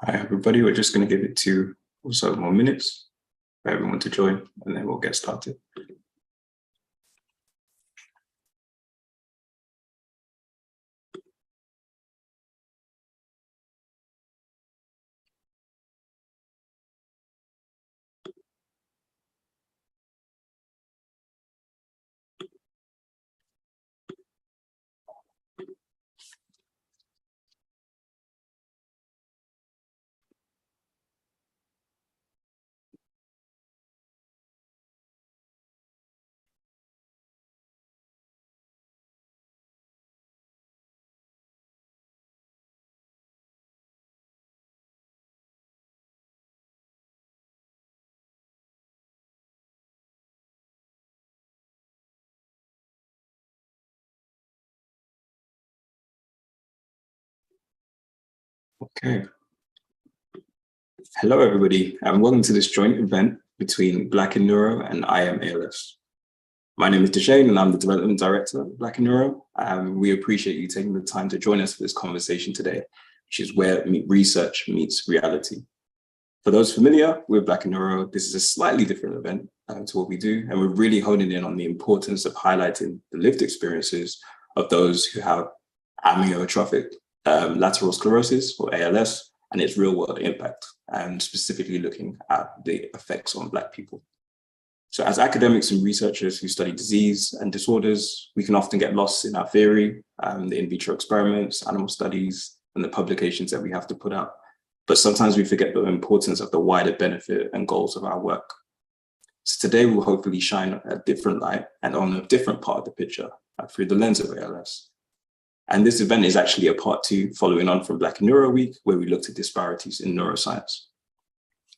Hi, everybody. We're just going to give it 2 or so more minutes for everyone to join, and then we'll get started. Okay. Hello, everybody, and welcome to this joint event between Black in Neuro and I Am ALS. My name is Deshane, and I'm the Development Director of Black in Neuro. We appreciate you taking the time to join us for this conversation today, which is where research meets reality. For those familiar with Black in Neuro, this is a slightly different event to what we do, and we're really honing in on the importance of highlighting the lived experiences of those who have amyotrophic lateral sclerosis, or ALS, and its real-world impact, and specifically looking at the effects on Black people. So as academics and researchers who study disease and disorders, we can often get lost in our theory, the in vitro experiments, animal studies, and the publications that we have to put out. But sometimes we forget the importance of the wider benefit and goals of our work. So today we'll hopefully shine a different light and on a different part of the picture through the lens of ALS. And this event is actually a part 2 following on from Black in Neuro Week, where we looked at disparities in neuroscience.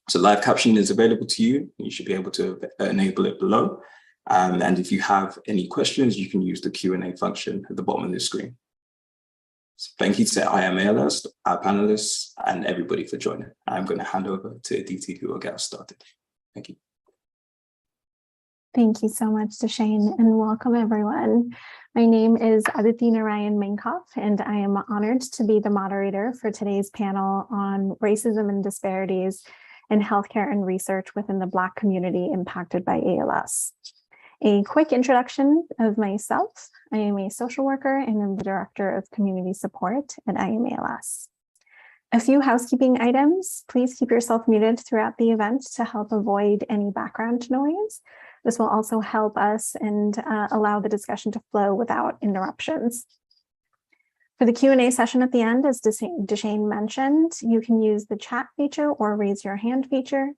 So live captioning is available to you. You should be able to enable it below. And if you have any questions, you can use the Q&A function at the bottom of the screen. So thank you to I Am ALS, our panelists, and everybody for joining. I'm going to hand over to Aditi, who will get us started. Thank you. Thank you so much, Deshane, and welcome everyone. My name is Aditi Narayan Mainkov, and I am honored to be the moderator for today's panel on racism and disparities in healthcare and research within the Black community impacted by ALS. A quick introduction of myself. I am a social worker and I'm the Director of Community Support at I Am ALS. A few housekeeping items. Please keep yourself muted throughout the event to help avoid any background noise. This will also help us and allow the discussion to flow without interruptions. For the Q&A session at the end, as Deshane mentioned, you can use the chat feature or raise your hand feature.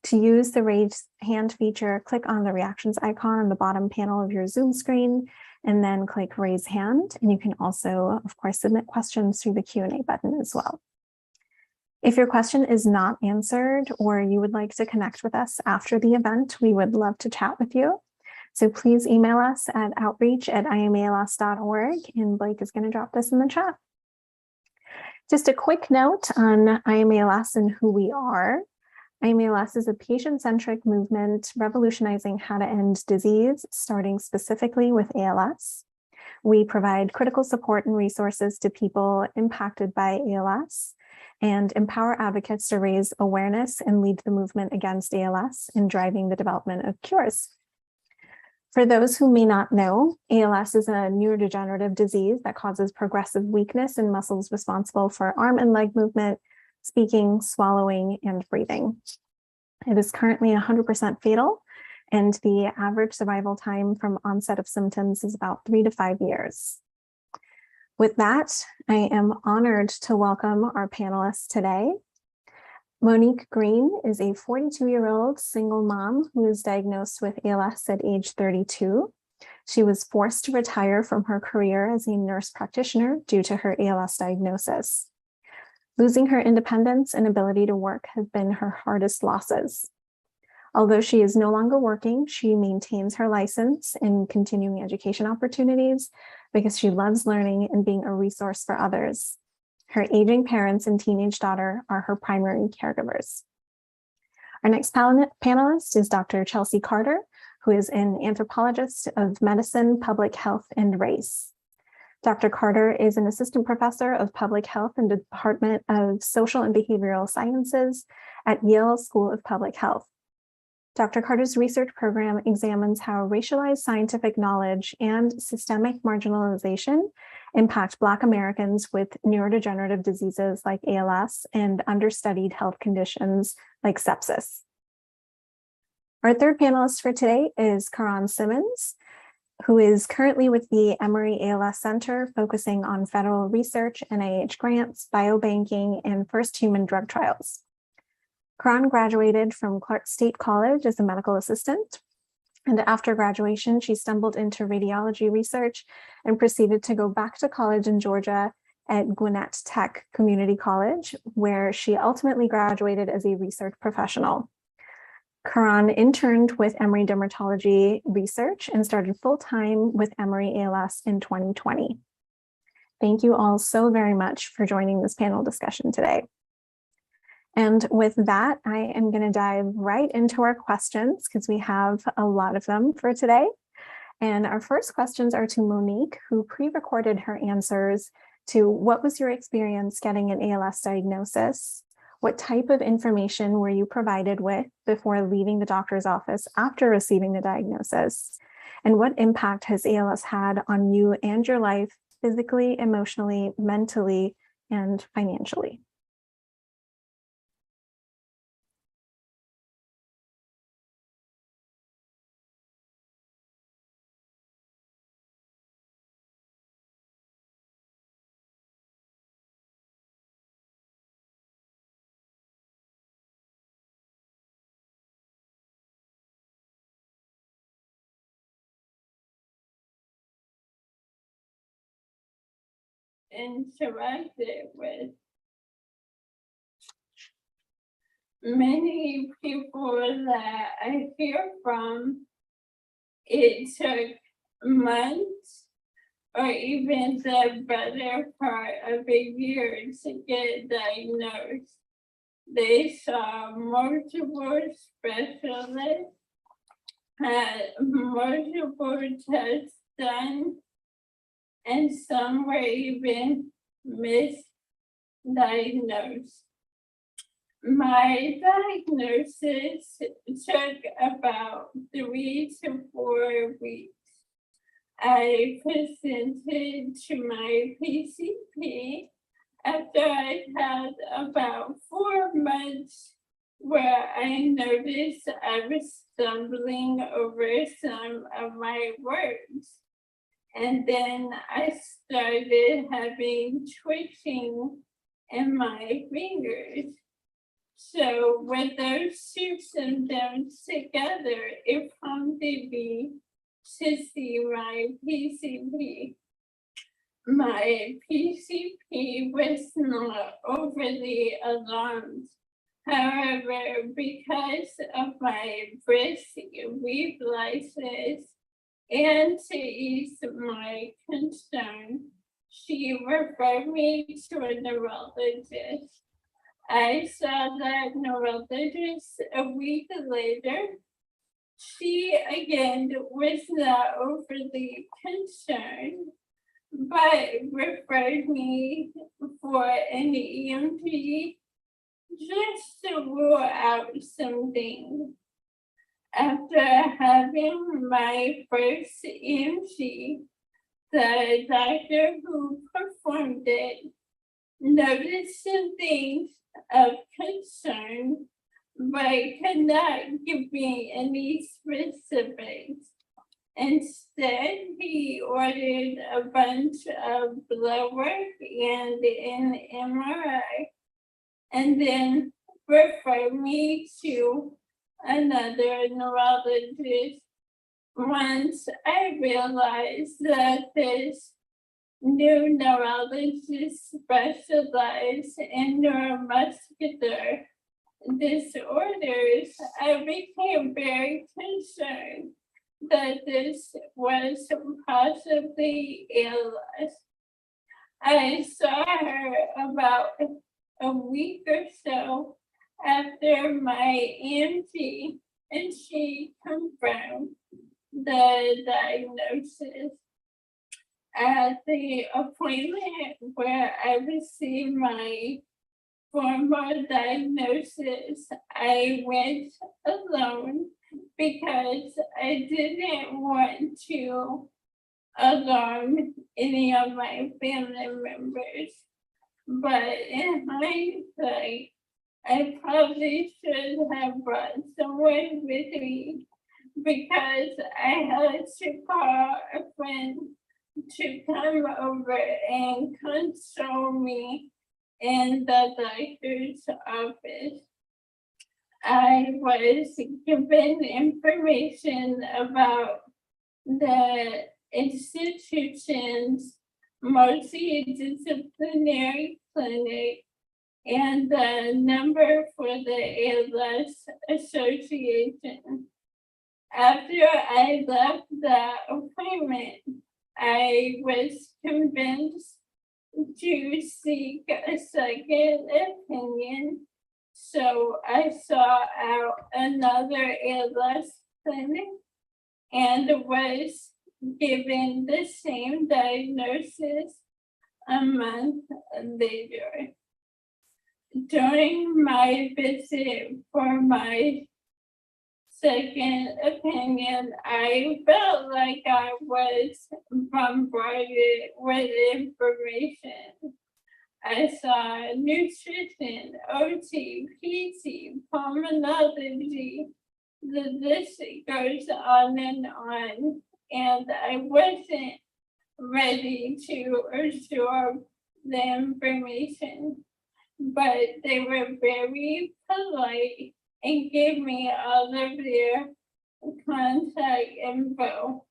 To use the raise hand feature, click on the reactions icon on the bottom panel of your Zoom screen, and then click raise hand. And you can also, of course, submit questions through the Q&A button as well. If your question is not answered or you would like to connect with us after the event, we would love to chat with you. So please email us at outreach@iamals.org, and Blake is going to drop this in the chat. Just a quick note on IAMALS and who we are. IAMALS is a patient-centric movement revolutionizing how to end disease, starting specifically with ALS. We provide critical support and resources to people impacted by ALS and empower advocates to raise awareness and lead the movement against ALS in driving the development of cures. For those who may not know, ALS is a neurodegenerative disease that causes progressive weakness in muscles responsible for arm and leg movement, speaking, swallowing, and breathing. It is currently 100% fatal, and the average survival time from onset of symptoms is about 3 to 5 years. With that, I am honored to welcome our panelists today. Monique Green is a 42-year-old single mom who was diagnosed with ALS at age 32. She was forced to retire from her career as a nurse practitioner due to her ALS diagnosis. Losing her independence and ability to work have been her hardest losses. Although she is no longer working, she maintains her license and continuing education opportunities because she loves learning and being a resource for others. Her aging parents and teenage daughter are her primary caregivers. Our next panelist is Dr. Chelsea Carter, who is an anthropologist of medicine, public health, and race. Dr. Carter is an assistant professor of public health in the Department of Social and Behavioral Sciences at Yale School of Public Health. Dr. Carter's research program examines how racialized scientific knowledge and systemic marginalization impact Black Americans with neurodegenerative diseases like ALS and understudied health conditions like sepsis. Our third panelist for today is Karan Simmons, who is currently with the Emory ALS Center, focusing on federal research, NIH grants, biobanking, and first human drug trials. Karan graduated from Clark State College as a medical assistant, and after graduation, she stumbled into radiology research and proceeded to go back to college in Georgia at Gwinnett Tech Community College, where she ultimately graduated as a research professional. Karan interned with Emory Dermatology Research and started full-time with Emory ALS in 2020. Thank you all so very much for joining this panel discussion today. And with that, I am going to dive right into our questions because we have a lot of them for today. And our first questions are to Monique, who pre-recorded her answers to what was your experience getting an ALS diagnosis? What type of information were you provided with before leaving the doctor's office after receiving the diagnosis? And what impact has ALS had on you and your life physically, emotionally, mentally, and financially? Interacted with many people that I hear from. It took months or even the better part of a year to get diagnosed. They saw multiple specialists, had multiple tests done, and some were even misdiagnosed. My diagnosis took about 3 to 4 weeks. I presented to my PCP after I had about 4 months where I noticed I was stumbling over some of my words. And then I started having twitching in my fingers. So with those two symptoms together, it prompted me to see my PCP. My PCP was not overly alarmed. However, because of my brisk reflexes and to ease my concern, she referred me to a neurologist. I saw that neurologist a week later. She again was not overly concerned, but referred me for an EMG just to rule out some things. After having my first EMG, the doctor who performed it noticed some things of concern, but could not give me any specifics. Instead, he ordered a bunch of blood work and an MRI, and then referred me to another neurologist. Once I realized that this new neurologist specialized in neuromuscular disorders, I became very concerned that this was possibly ALS. I saw her about a week or so after my EMG, and she confirmed the diagnosis. at the appointment where I received my formal diagnosis, I went alone because I didn't want to alarm any of my family members. But in hindsight, I probably should have brought someone with me because I had to call a friend to come over and console me in the doctor's office. I was given information about the institution's multidisciplinary clinic and the number for the ALS Association. After I left the appointment, I was convinced to seek a second opinion, so I sought out another ALS clinic and was given the same diagnosis a month later. During my visit for my second opinion, I felt like I was bombarded with information. I saw nutrition, OT, PT, pulmonology. The list goes on, and I wasn't ready to absorb the information, but they were very polite and gave me all of their contact info.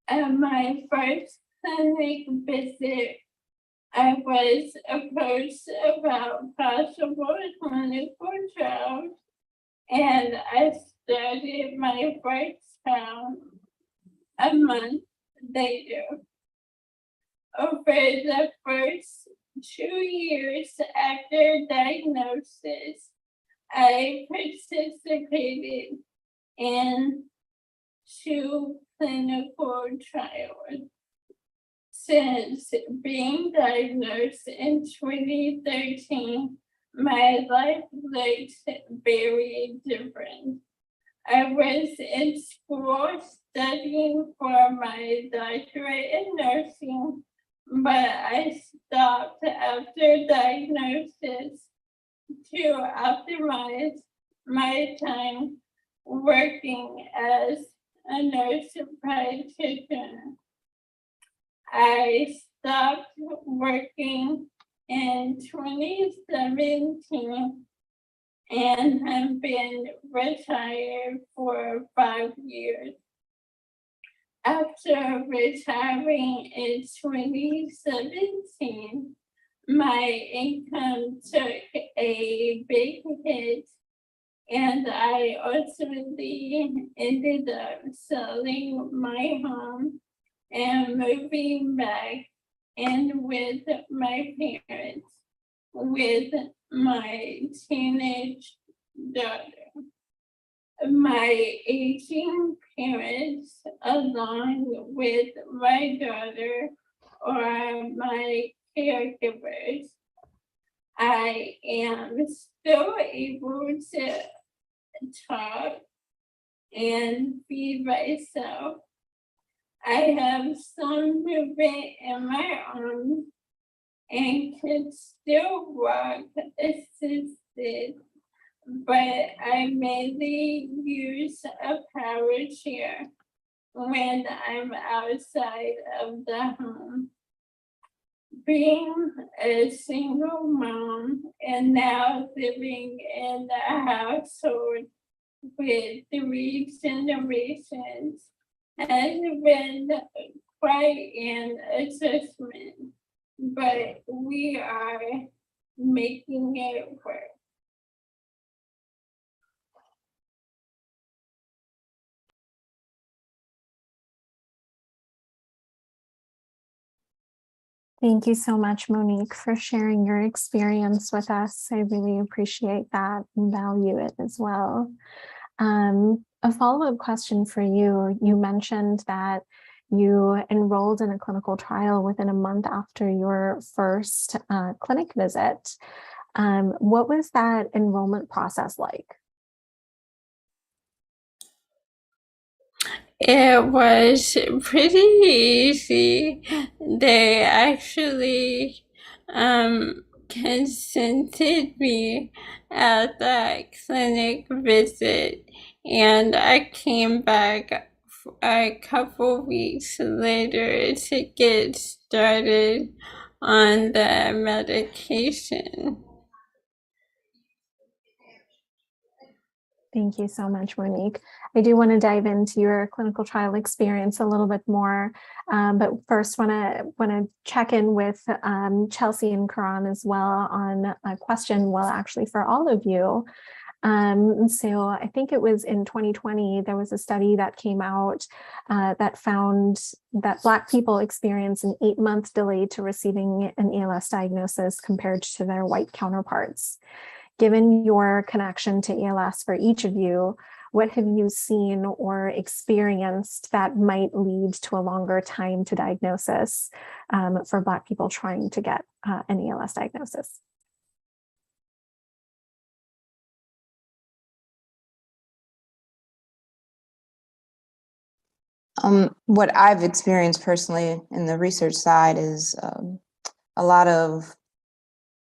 At my first clinic visit, I was approached about possible clinical trials, and I started my first trial a month later. Over the first 2 years after diagnosis, I participated in 2 clinical trials. Since being diagnosed in 2013, my life looked very different. I was in school studying for my doctorate in nursing, but I stopped after diagnosis to optimize my time working as a nurse practitioner. I stopped working in 2017 and have been retired for 5 years. After retiring in 2017, my income took a big hit, and I ultimately ended up selling my home and moving back in with my parents with my teenage daughter. My aging parents, along with my daughter, are my caregivers. I am still able to talk and feed myself. I have some movement in my arms and can still walk assisted, but I mainly use a power chair when I'm outside of the home. Being a single mom and now living in a household with 3 generations has been quite an adjustment, but we are making it work. Thank you so much, Monique, for sharing your experience with us. I really appreciate that and value it as well. A follow-up question for you. You mentioned that You enrolled in a clinical trial within a month after your first clinic visit. What was that enrollment process like? It was pretty easy. They actually consented me at that clinic visit, and I came back a couple weeks later to get started on the medication. Thank you so much, Monique. I do want to dive into your clinical trial experience a little bit more, but first want to check in with Chelsea and Karan as well on a question, well, actually for all of you. So I think it was in 2020, there was a study that came out that found that Black people experience an 8-month delay to receiving an ALS diagnosis compared to their white counterparts. Given your connection to ALS for each of you, what have you seen or experienced that might lead to a longer time to diagnosis for Black people trying to get an ALS diagnosis? What I've experienced personally in the research side is a lot of,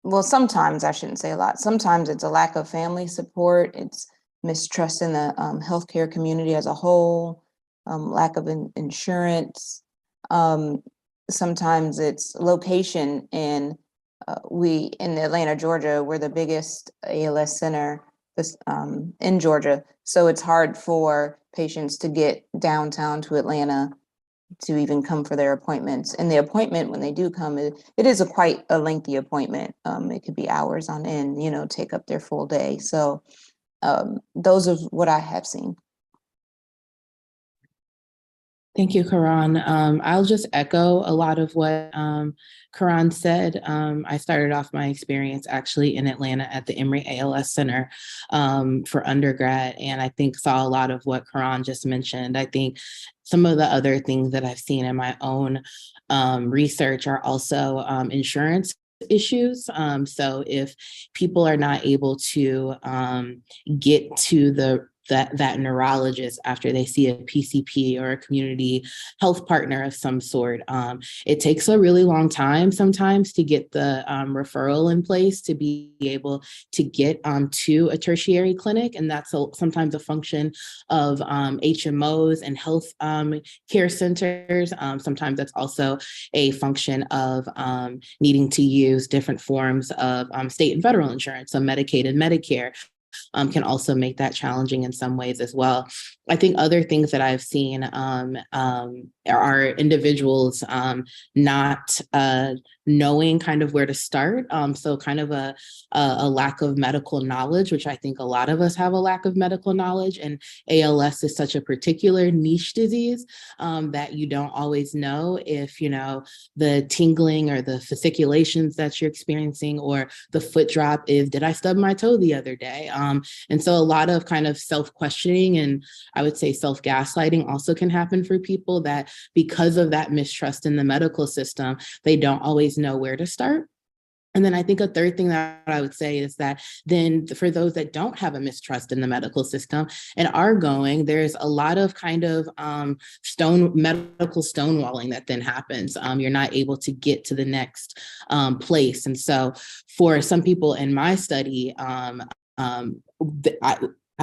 well, sometimes I shouldn't say a lot. Sometimes it's a lack of family support. It's mistrust in the healthcare community as a whole, lack of insurance. Sometimes it's location, and we in Atlanta, Georgia, we're the biggest ALS center in Georgia. So it's hard for patients to get downtown to Atlanta to even come for their appointments. And the appointment, when they do come, it is quite a lengthy appointment. It could be hours on end, take up their full day. So those are what I have seen. Thank you, Karan. I'll just echo a lot of what Karan said. I started off my experience actually in Atlanta at the Emory ALS Center for undergrad, and I think saw a lot of what Karan just mentioned. I think some of the other things that I've seen in my own research are also insurance issues. So if people are not able to get to that neurologist after they see a PCP or a community health partner of some sort, it takes a really long time sometimes to get the referral in place to be able to get to a tertiary clinic. And that's sometimes a function of HMOs and health care centers. Sometimes that's also a function of needing to use different forms of state and federal insurance, so Medicaid and Medicare. Can also make that challenging in some ways as well. I think other things that I've seen are individuals not knowing kind of where to start. So kind of a lack of medical knowledge, which I think a lot of us have a lack of medical knowledge. And ALS is such a particular niche disease that you don't always know if, the tingling or the fasciculations that you're experiencing or the foot drop is, did I stub my toe the other day? And so a lot of kind of self-questioning and I would say self-gaslighting also can happen for people that because of that mistrust in the medical system, they don't always know where to start. And then I think a third thing that I would say is that then for those that don't have a mistrust in the medical system and are going, there's a lot of kind of medical stonewalling that then happens. You're not able to get to the next place. And so for some people in my study,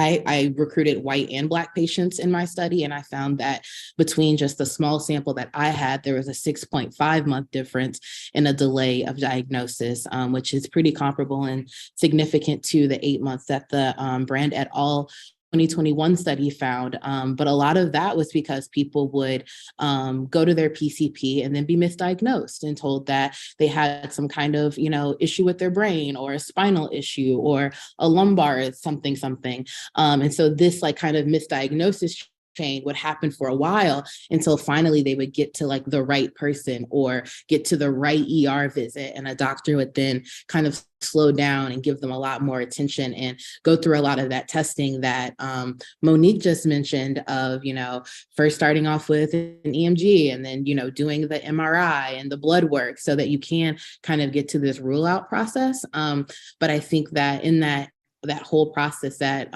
I recruited white and Black patients in my study, and I found that between just the small sample that I had, there was a 6.5-month difference in a delay of diagnosis, which is pretty comparable and significant to the 8 months that the Brand et al. 2021 study found. But a lot of that was because people would go to their PCP and then be misdiagnosed and told that they had some kind of, issue with their brain or a spinal issue or a lumbar something. And so this kind of misdiagnosis chain would happen for a while until finally they would get to like the right person or get to the right ER visit. And a doctor would then kind of slow down and give them a lot more attention and go through a lot of that testing that Monique just mentioned of, first starting off with an EMG and then, doing the MRI and the blood work so that you can kind of get to this rule out process. But I think that in that whole process that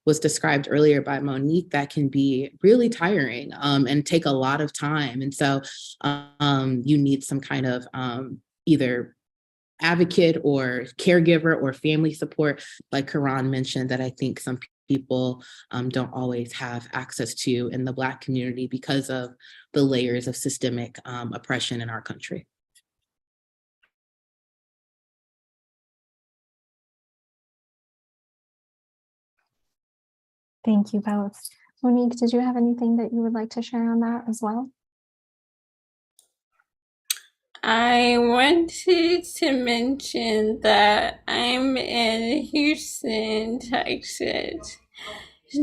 was described earlier by Monique, that can be really tiring and take a lot of time. And so you need some kind of either advocate or caregiver or family support, like Karan mentioned, that I think some people don't always have access to in the Black community because of the layers of systemic oppression in our country. Thank you both. Monique, did you have anything that you would like to share on that as well? I wanted to mention that I'm in Houston, Texas.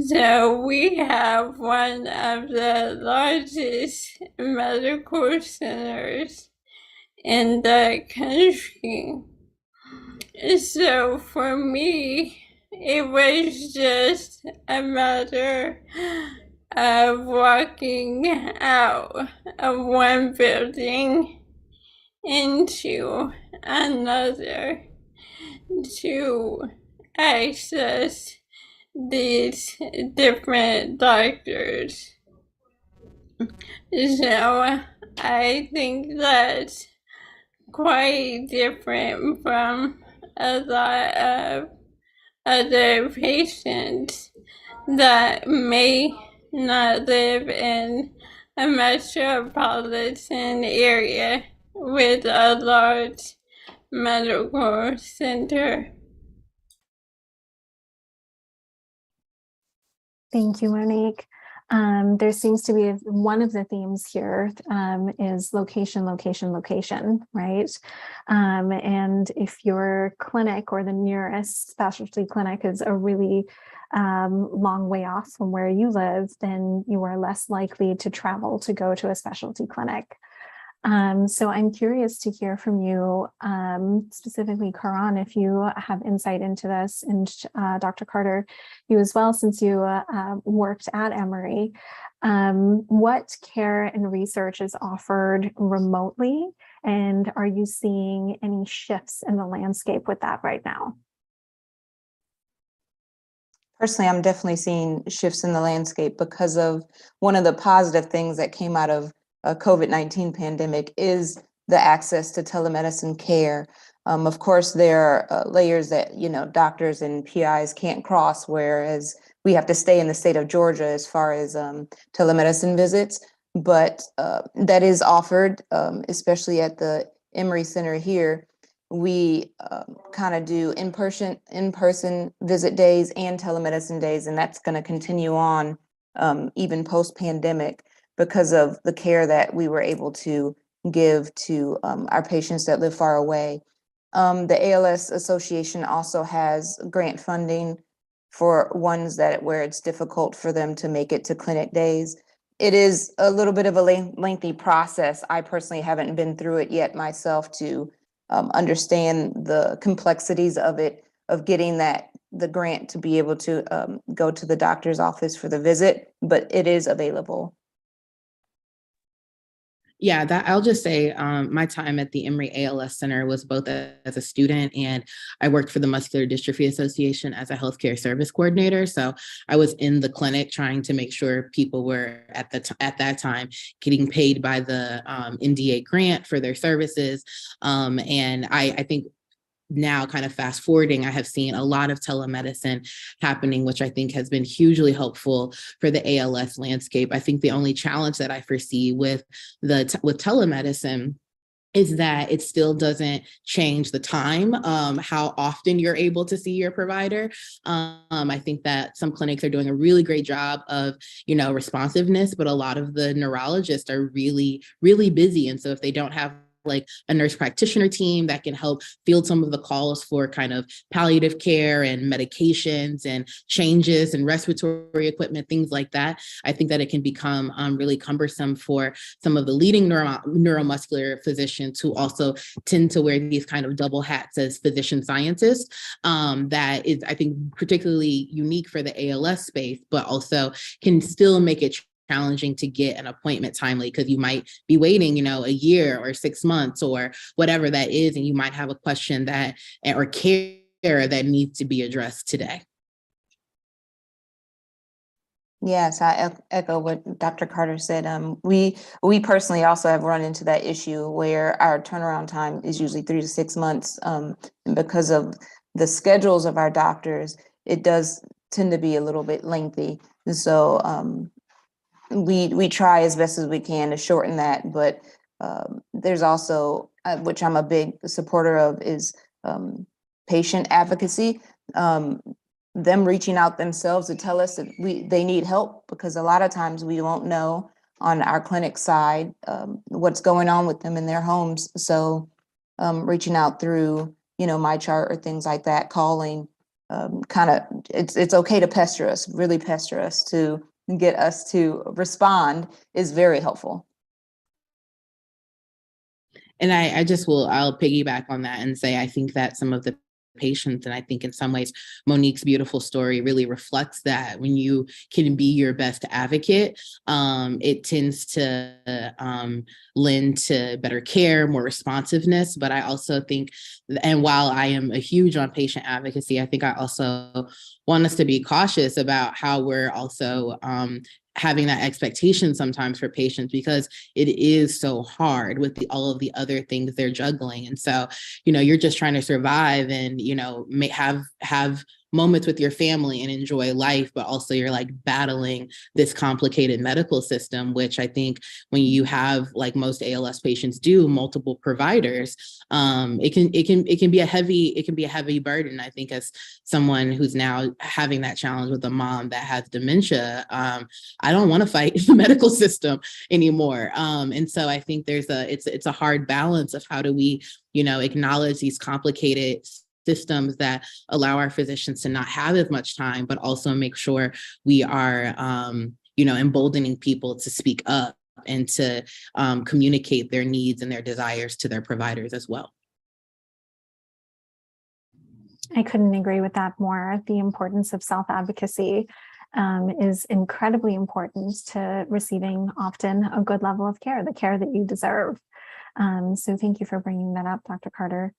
So we have one of the largest medical centers in the country. So for me, it was just a matter of walking out of one building into another to access these different doctors. So I think that's quite different from a lot of other patients that may not live in a metropolitan area with a large medical center. Thank you, Monique. There seems to be one of the themes here is location, location, location, right? And if your clinic or the nearest specialty clinic is a really long way off from where you live, then you are less likely to travel to go to a specialty clinic. So I'm curious to hear from you, specifically Karan, if you have insight into this, and Dr. Carter, you as well, since you worked at Emory. What care and research is offered remotely, and are you seeing any shifts in the landscape with that right now? Personally, I'm definitely seeing shifts in the landscape because of one of the positive things that came out of COVID-19 pandemic is the access to telemedicine care. Of course, there are layers that, doctors and PIs can't cross, whereas we have to stay in the state of Georgia as far as telemedicine visits. But that is offered, especially at the Emory Center here. We kind of do in-person visit days and telemedicine days, and that's going to continue on even post-pandemic, because of the care that we were able to give to our patients that live far away. The ALS Association also has grant funding for ones where it's difficult for them to make it to clinic days. It is a little bit of a lengthy process. I personally haven't been through it yet myself to understand the complexities of it, of getting the grant to be able to go to the doctor's office for the visit, but it is available. Yeah, I'll just say my time at the Emory ALS Center was both as a student, and I worked for the Muscular Dystrophy Association as a healthcare service coordinator. So I was in the clinic trying to make sure people were at that time getting paid by the NDA grant for their services. And I think now, kind of fast forwarding, I have seen a lot of telemedicine happening, which I think has been hugely helpful for the ALS landscape. I think the only challenge that I foresee with telemedicine is that it still doesn't change the time, how often you're able to see your provider. I think that some clinics are doing a really great job of, responsiveness, but a lot of the neurologists are really, really busy. And so if they don't have like a nurse practitioner team that can help field some of the calls for kind of palliative care and medications and changes and respiratory equipment, things like that, I think that it can become really cumbersome for some of the leading neuromuscular physicians who also tend to wear these kind of double hats as physician scientists. That is, I think, particularly unique for the ALS space, but also can still make it challenging to get an appointment timely, because you might be waiting, a year or 6 months or whatever that is, and you might have a question that or care that needs to be addressed today. Yes, I echo what Dr. Carter said. We personally also have run into that issue where our turnaround time is usually 3 to 6 months. And because of the schedules of our doctors, it does tend to be a little bit lengthy. And so we try as best as we can to shorten that, but there's also, which I'm a big supporter of, is patient advocacy. Them reaching out themselves to tell us that they need help, because a lot of times we won't know on our clinic side what's going on with them in their homes. So reaching out through, my chart or things like that, calling, it's okay to pester us, really pester us to get us to respond is very helpful. And I'll piggyback on that and say, I think that some of the patients, and I think in some ways Monique's beautiful story really reflects that. When you can be your best advocate, it tends to lend to better care, more responsiveness. But I also think, and while I am a huge on patient advocacy, I think I also want us to be cautious about how we're also having that expectation sometimes for patients, because it is so hard with all of the other things they're juggling. And so, you're just trying to survive and, may have moments with your family and enjoy life, but also you're like battling this complicated medical system, which I think when you have, like most ALS patients do, multiple providers, it can be a heavy burden. I think as someone who's now having that challenge with a mom that has dementia, I don't want to fight the medical system anymore. And so I think it's a hard balance of how do we, acknowledge these complicated systems that allow our physicians to not have as much time, but also make sure we are, emboldening people to speak up and to communicate their needs and their desires to their providers as well. I couldn't agree with that more. The importance of self-advocacy is incredibly important to receiving often a good level of care, the care that you deserve. So thank you for bringing that up, Dr. Carter.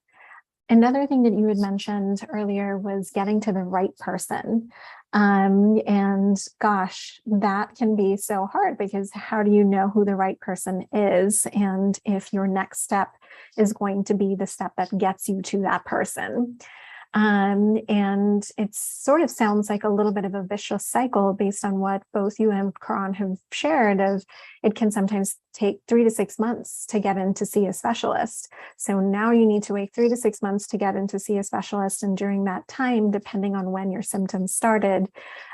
Another thing that you had mentioned earlier was getting to the right person. And gosh, that can be so hard, because how do you know who the right person is? And if your next step is going to be the step that gets you to that person. And it sort of sounds like a little bit of a vicious cycle based on what both you and Karan have shared of it can sometimes take 3 to 6 months to get in to see a specialist. So now you need to wait 3 to 6 months to get in to see a specialist. And during that time, depending on when your symptoms started,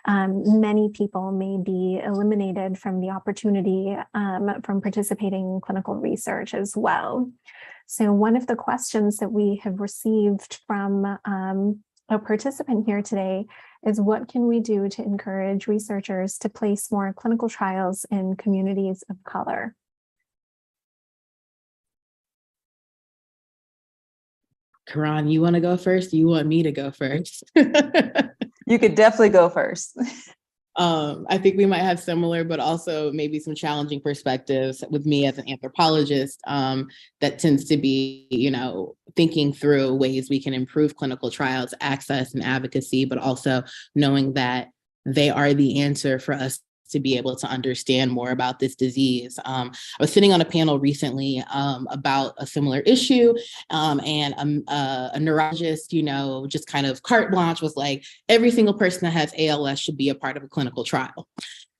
many people may be eliminated from the opportunity from participating in clinical research as well. So one of the questions that we have received from a participant here today is, what can we do to encourage researchers to place more clinical trials in communities of color? Karan, you want to go first? You want me to go first? You could definitely go first. I think we might have similar, but also maybe some challenging perspectives with me as an anthropologist that tends to be, thinking through ways we can improve clinical trials access and advocacy, but also knowing that they are the answer for us to be able to understand more about this disease. I was sitting on a panel recently about a similar issue, and a neurologist, just kind of carte blanche was like, every single person that has ALS should be a part of a clinical trial.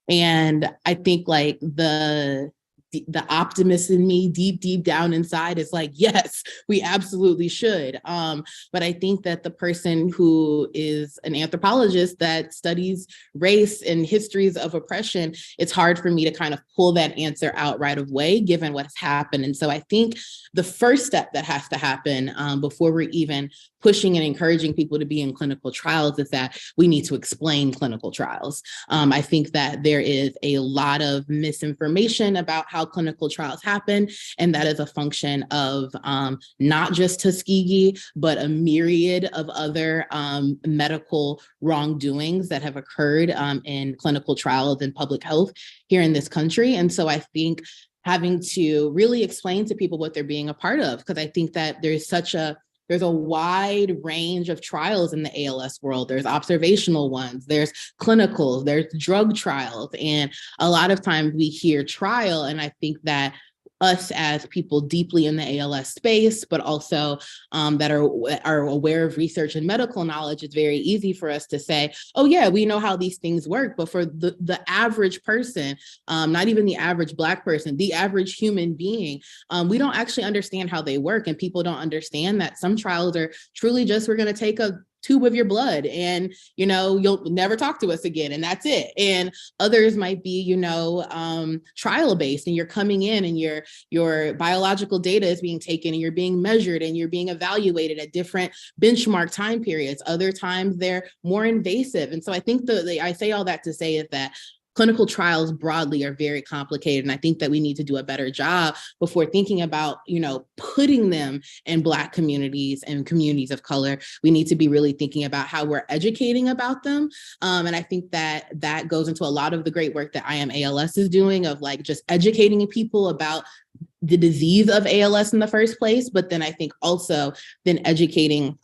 And I think like the the optimist in me deep down inside is like, yes, we absolutely should. But I think that the person who is an anthropologist that studies race and histories of oppression, it's hard for me to kind of pull that answer out right away, given what's happened. And so I think the first step that has to happen before we're even pushing and encouraging people to be in clinical trials is that we need to explain clinical trials. I think that there is a lot of misinformation about how clinical trials happen, and that is a function of not just Tuskegee, but a myriad of other medical wrongdoings that have occurred in clinical trials and public health here in this country. And so I think having to really explain to people what they're being a part of, because I think that there's a wide range of trials in the ALS world. There's observational ones, there's clinicals, there's drug trials. And a lot of times we hear trial, and I think that us as people deeply in the ALS space, but also that are aware of research and medical knowledge, it's very easy for us to say, oh yeah, we know how these things work. But for the average person, not even the average Black person, the average human being, we don't actually understand how they work. And people don't understand that some trials are truly just, we're going to take a tube of your blood and, you'll never talk to us again. And that's it. And others might be, trial based, and you're coming in and your biological data is being taken and you're being measured and you're being evaluated at different benchmark time periods. Other times they're more invasive. And so I think I say all that to say is that clinical trials broadly are very complicated. And I think that we need to do a better job before thinking about, putting them in Black communities and communities of color. We need to be really thinking about how we're educating about them. And I think that goes into a lot of the great work that I Am ALS is doing, of like just educating people about the disease of ALS in the first place. But then I think also then educating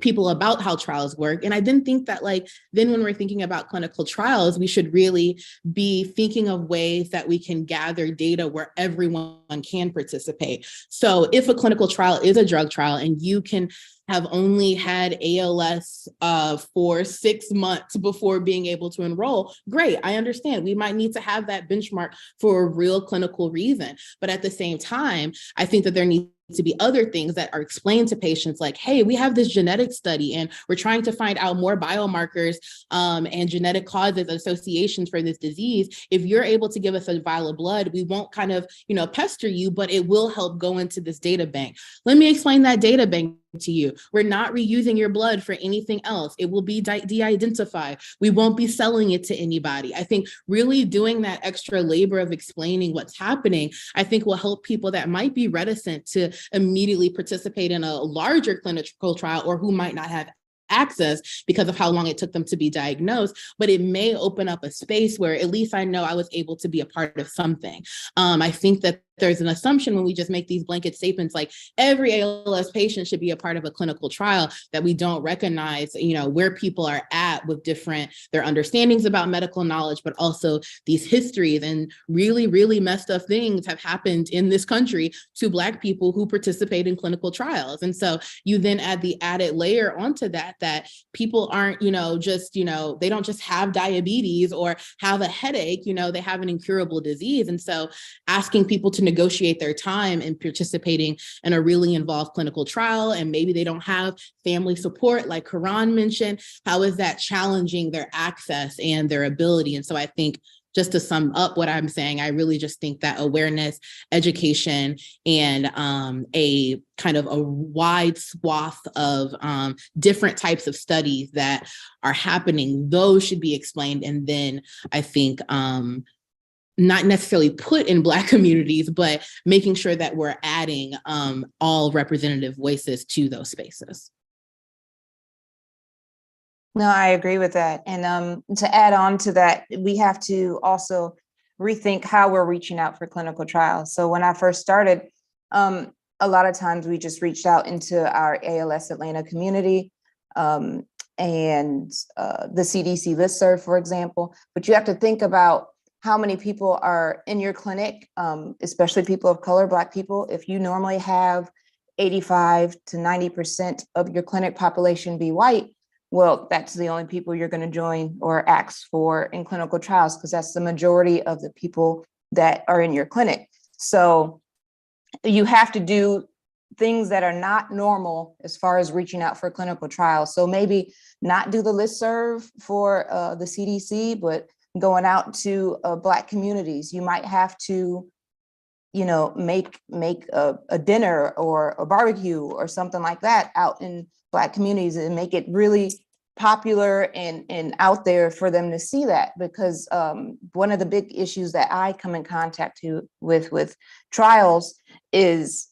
people about how trials work. And I then think that then when we're thinking about clinical trials, we should really be thinking of ways that we can gather data where everyone can participate. So if a clinical trial is a drug trial and you can have only had ALS for 6 months before being able to enroll, great, I understand. We might need to have that benchmark for a real clinical reason. But at the same time, I think that there needs to be other things that are explained to patients like, hey, we have this genetic study and we're trying to find out more biomarkers and genetic causes, associations for this disease. If you're able to give us a vial of blood, we won't kind of, pester you, but it will help go into this data bank. Let me explain that data bank to you. We're not reusing your blood for anything else. It will be de-identified. We won't be selling it to anybody. I think really doing that extra labor of explaining what's happening, I think will help people that might be reticent to immediately participate in a larger clinical trial, or who might not have access because of how long it took them to be diagnosed, but it may open up a space where at least I know I was able to be a part of something. I think that there's an assumption when we just make these blanket statements like every ALS patient should be a part of a clinical trial, that we don't recognize, where people are at with their understandings about medical knowledge, but also these histories and really, really messed up things have happened in this country to Black people who participate in clinical trials. And so you then add the added layer onto that people aren't, they don't just have diabetes or have a headache, they have an incurable disease. And so asking people to negotiate their time and participating in a really involved clinical trial, and maybe they don't have family support like Karan mentioned, how is that challenging their access and their ability? And so I think, just to sum up what I'm saying, I really just think that awareness, education, and a kind of a wide swath of different types of studies that are happening, those should be explained. And then I think not necessarily put in Black communities, but making sure that we're adding all representative voices to those spaces. No, I agree with that. And to add on to that, we have to also rethink how we're reaching out for clinical trials. So when I first started, a lot of times we just reached out into our ALS Atlanta community and the CDC listserv, for example. But you have to think about how many people are in your clinic, especially people of color, Black people. If you normally have 85 to 90% of your clinic population be white, well, that's the only people you're going to join or ask for in clinical trials, because that's the majority of the people that are in your clinic. So you have to do things that are not normal as far as reaching out for clinical trials. So maybe not do the listserv for the CDC, but going out to Black communities. You might have to, make a dinner or a barbecue or something like that out in Black communities and make it really popular and out there for them to see that. Because one of the big issues that I come in contact with trials is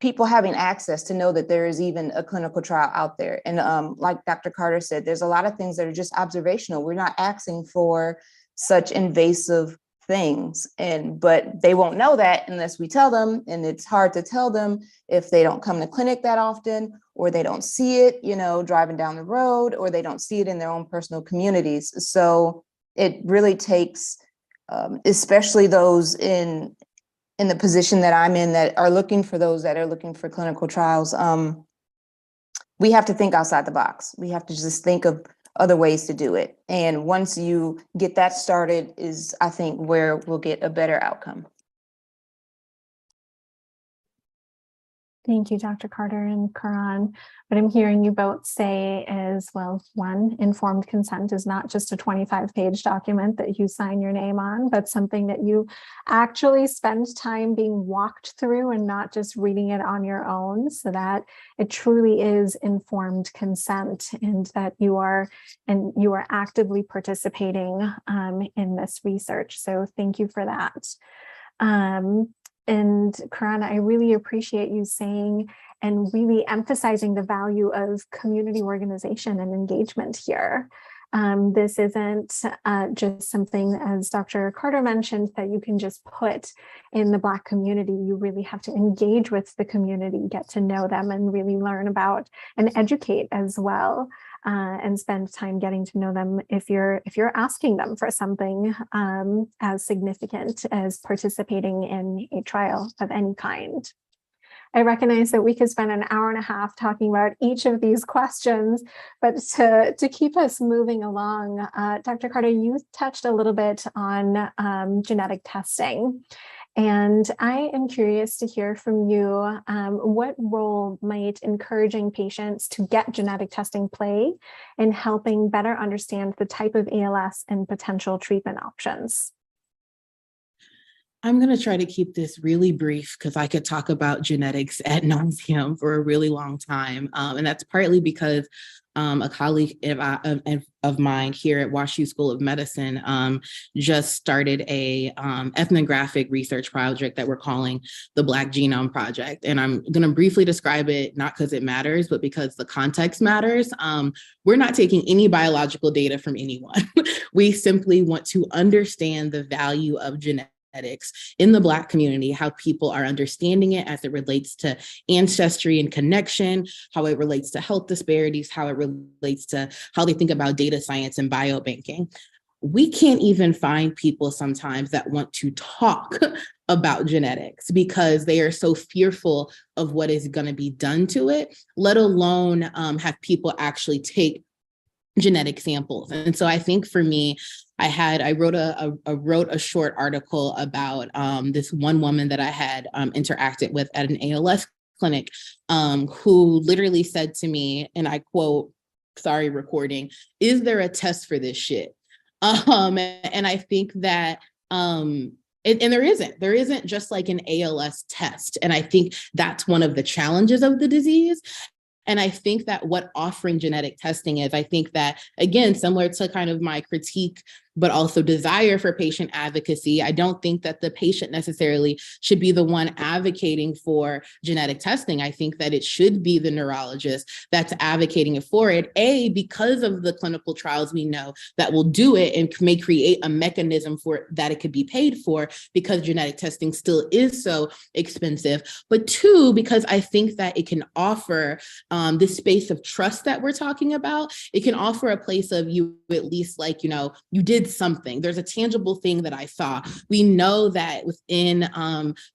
people having access to know that there is even a clinical trial out there. And like Dr. Carter said, there's a lot of things that are just observational. We're not asking for such invasive things, but they won't know that unless we tell them. And it's hard to tell them if they don't come to clinic that often, or they don't see it, driving down the road, or they don't see it in their own personal communities. So it really takes, especially those in the position that I'm in that are looking for clinical trials, we have to think outside the box. We have to just think of other ways to do it. And once you get that started is, I think, where we'll get a better outcome. Thank you, Dr. Carter and Karan. What I'm hearing you both say is, well, one, informed consent is not just a 25-page document that you sign your name on, but something that you actually spend time being walked through and not just reading it on your own, so that it truly is informed consent, and that you are actively participating in this research. So thank you for that. And Karan, I really appreciate you saying and really emphasizing the value of community organization and engagement here. This isn't just something, as Dr. Carter mentioned, that you can just put in the Black community. You really have to engage with the community, get to know them, and really learn about and educate as well. And spend time getting to know them if you're asking them for something as significant as participating in a trial of any kind. I recognize that we could spend an hour and a half talking about each of these questions, but to keep us moving along, Dr. Carter, you touched a little bit on genetic testing. And I am curious to hear from you, what role might encouraging patients to get genetic testing play in helping better understand the type of ALS and potential treatment options? I'm going to try to keep this really brief because I could talk about genetics ad nauseum for a really long time. And that's partly because a colleague of mine here at WashU School of Medicine just started a ethnographic research project that we're calling the Black Genome Project. And I'm going to briefly describe it, not because it matters, but because the context matters. We're not taking any biological data from anyone. We simply want to understand the value of genetics in the Black community, how people are understanding it as it relates to ancestry and connection, how it relates to health disparities, how it relates to how they think about data science and biobanking. We can't even find people sometimes that want to talk about genetics because they are so fearful of what is going to be done to it, let alone have people actually take genetic samples. And so I think for me, I wrote a short article about this one woman that I had interacted with at an ALS clinic, who literally said to me, and I quote, sorry, recording, "Is there a test for this shit?" And I think that, and there isn't just like an ALS test. And I think that's one of the challenges of the disease. And I think that what offering genetic testing is, I think that, again, similar to kind of my critique, but also desire for patient advocacy, I don't think that the patient necessarily should be the one advocating for genetic testing. I think that it should be the neurologist that's advocating for it, because of the clinical trials we know that will do it and may create a mechanism for that it could be paid for, because genetic testing still is so expensive. But two, because I think that it can offer this space of trust that we're talking about. It can offer a place of, you at least, like, you did did something. There's a tangible thing that I saw. We know that within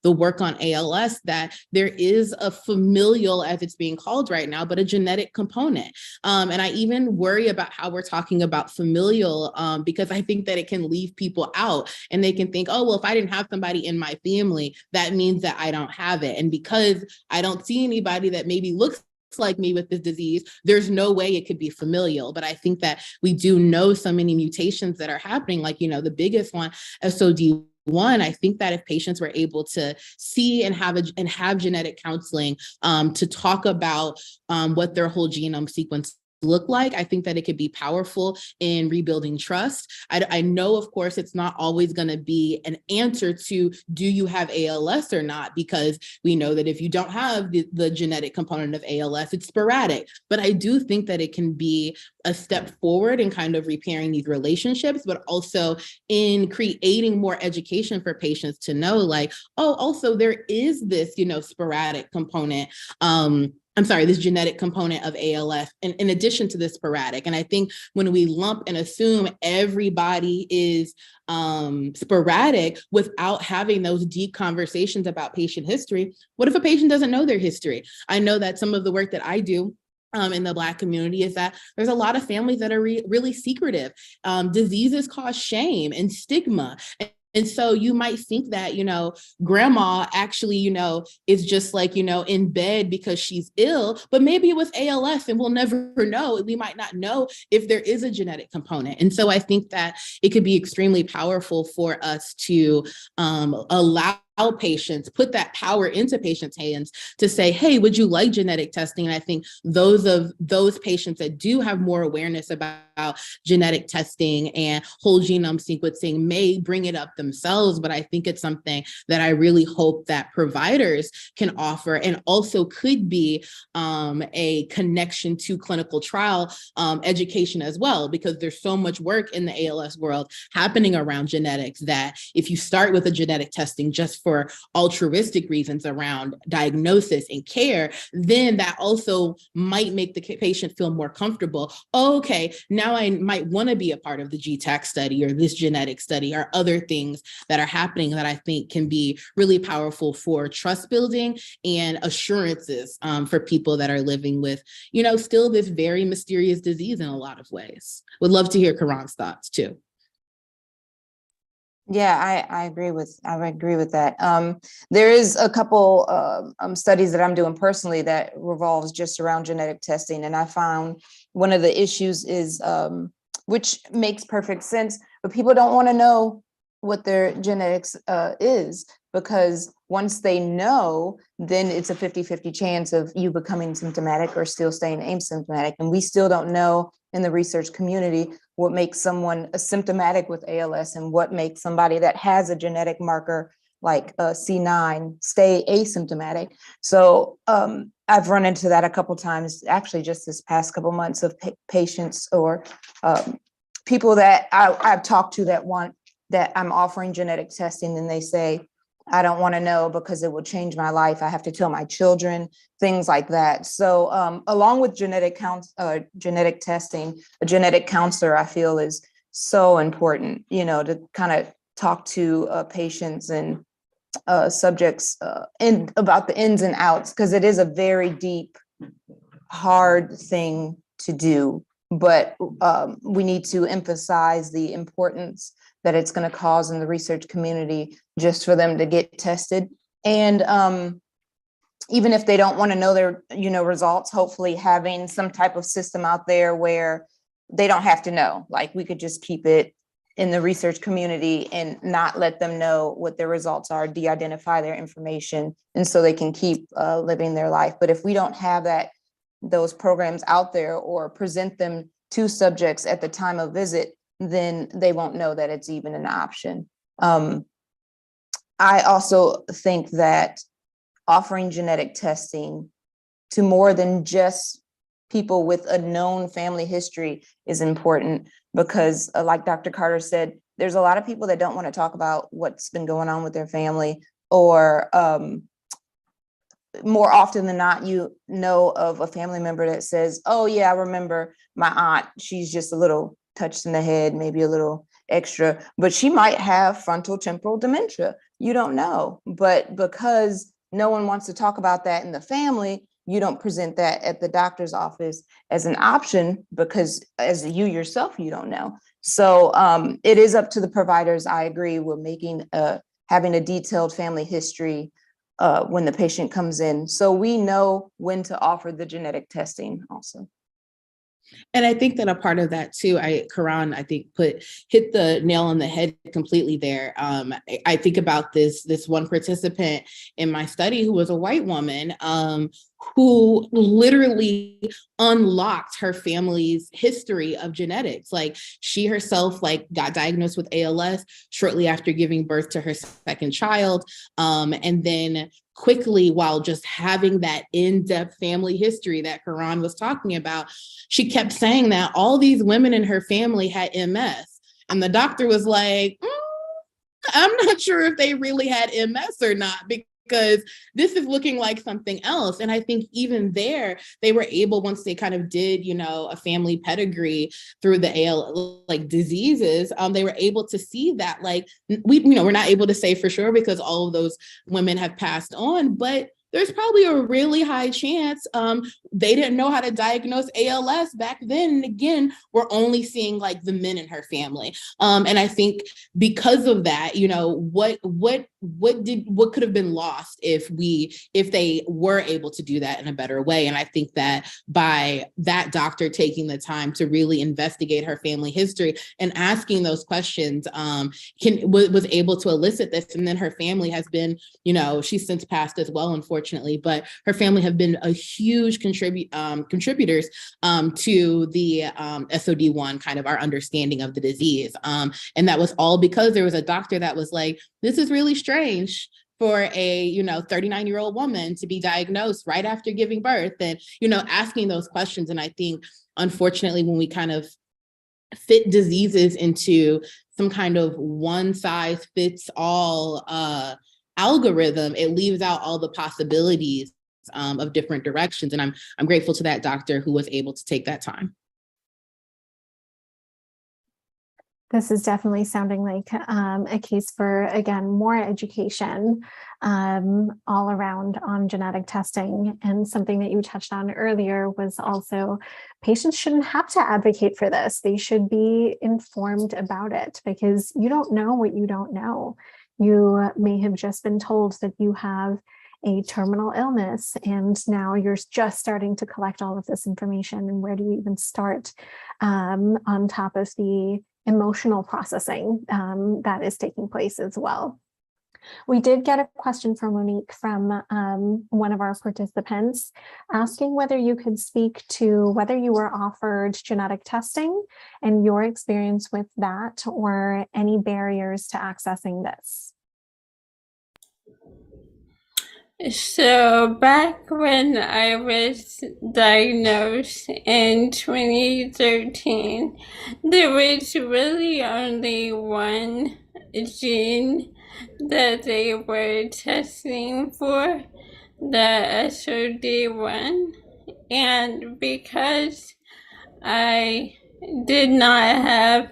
the work on ALS that there is a familial, as it's being called right now, but a genetic component. And I even worry about how we're talking about familial because I think that it can leave people out and they can think, oh, well, if I didn't have somebody in my family, that means that I don't have it. And because I don't see anybody that maybe looks like me with this disease, there's no way it could be familial. But I think that we do know so many mutations that are happening, like, the biggest one, SOD1. I think that if patients were able to see and have genetic counseling to talk about what their whole genome sequence look like, I think that it could be powerful in rebuilding trust. I know, of course, it's not always going to be an answer to do you have ALS or not, because we know that if you don't have the genetic component of ALS, it's sporadic. But I do think that it can be a step forward in kind of repairing these relationships, but also in creating more education for patients to know, like, oh, also there is this, sporadic component. This genetic component of ALS, in addition to the sporadic. And I think when we lump and assume everybody is sporadic without having those deep conversations about patient history, what if a patient doesn't know their history? I know that some of the work that I do in the Black community is that there's a lot of families that are really secretive. Diseases cause shame and stigma. And so you might think that, grandma actually, is just like, in bed because she's ill, but maybe it was ALS and we'll never know. We might not know if there is a genetic component. And so I think that it could be extremely powerful for us to allow patients, put that power into patients' hands to say, hey, would you like genetic testing? And I think those patients that do have more awareness about genetic testing and whole genome sequencing may bring it up themselves, but I think it's something that I really hope that providers can offer, and also could be a connection to clinical trial education as well, because there's so much work in the ALS world happening around genetics that if you start with a genetic testing just for altruistic reasons around diagnosis and care, then that also might make the patient feel more comfortable. Oh, okay, now I might want to be a part of the GTAC study or this genetic study or other things that are happening that I think can be really powerful for trust building and assurances for people that are living with, still this very mysterious disease in a lot of ways. Would love to hear Karan's thoughts too. Yeah, I agree with that. There is a couple studies that I'm doing personally that revolves just around genetic testing, and I found one of the issues is, which makes perfect sense, but people don't want to know what their genetics is, because once they know, then it's a 50-50 chance of you becoming symptomatic or still staying asymptomatic. And we still don't know in the research community what makes someone asymptomatic with ALS and what makes somebody that has a genetic marker like C9 stay asymptomatic. So I've run into that a couple times, actually just this past couple months, of patients or people that I've talked to that I'm offering genetic testing, and they say, I don't want to know because it will change my life. I have to tell my children, things like that. So along with genetic testing, a genetic counselor, I feel, is so important, to kind of talk to patients and subjects about the ins and outs, because it is a very deep, hard thing to do. But we need to emphasize the importance that it's going to cause in the research community just for them to get tested. And even if they don't want to know their, results, hopefully having some type of system out there where they don't have to know. Like, we could just keep it in the research community and not let them know what their results are, de-identify their information, and so they can keep living their life. But if we don't have those programs out there or present them to subjects at the time of visit, then they won't know that it's even an option. I also think that offering genetic testing to more than just people with a known family history is important, because like Dr. Carter said, there's a lot of people that don't want to talk about what's been going on with their family, or more often than not, of a family member that says, oh yeah, I remember my aunt, she's just a little touched in the head, maybe a little extra, but she might have frontal temporal dementia. You don't know. But because no one wants to talk about that in the family, you don't present that at the doctor's office as an option, because as you yourself, you don't know. So it is up to the providers. I agree with having a detailed family history when the patient comes in, so we know when to offer the genetic testing also. And I think that a part of that too, Karan, I think hit the nail on the head completely there. I think about this one participant in my study who was a white woman, who literally unlocked her family's history of genetics. Like, she herself got diagnosed with ALS shortly after giving birth to her second child. And then quickly, while just having that in-depth family history that Karan was talking about, she kept saying that all these women in her family had MS. And the doctor was like, I'm not sure if they really had MS or not, because this is looking like something else. And I think even there, they were able, once they kind of did, a family pedigree through the ALS diseases, they were able to see that we're not able to say for sure because all of those women have passed on, but there's probably a really high chance they didn't know how to diagnose ALS back then. And again, we're only seeing the men in her family. And I think because of that, what could have been lost if they were able to do that in a better way. And I think that by that doctor taking the time to really investigate her family history and asking those questions, was able to elicit this. And then her family has been, she's since passed as well, unfortunately, but her family have been a huge contributors to the SOD1, kind of our understanding of the disease. And that was all because there was a doctor that was like, this is really strange for a 39-year-old woman to be diagnosed right after giving birth, and asking those questions. And I think, unfortunately, when we kind of fit diseases into some kind of one size fits all algorithm, it leaves out all the possibilities of different directions. And I'm grateful to that doctor who was able to take that time. This is definitely sounding like a case for, again, more education all around on genetic testing. And something that you touched on earlier was also patients shouldn't have to advocate for this. They should be informed about it, because you don't know what you don't know. You may have just been told that you have a terminal illness, and now you're just starting to collect all of this information. And where do you even start on top of the emotional processing that is taking place as well? We did get a question from Monique from one of our participants asking whether you could speak to whether you were offered genetic testing and your experience with that, or any barriers to accessing this. So back when I was diagnosed in 2013, there was really only one gene that they were testing for, the SOD1. And because I did not have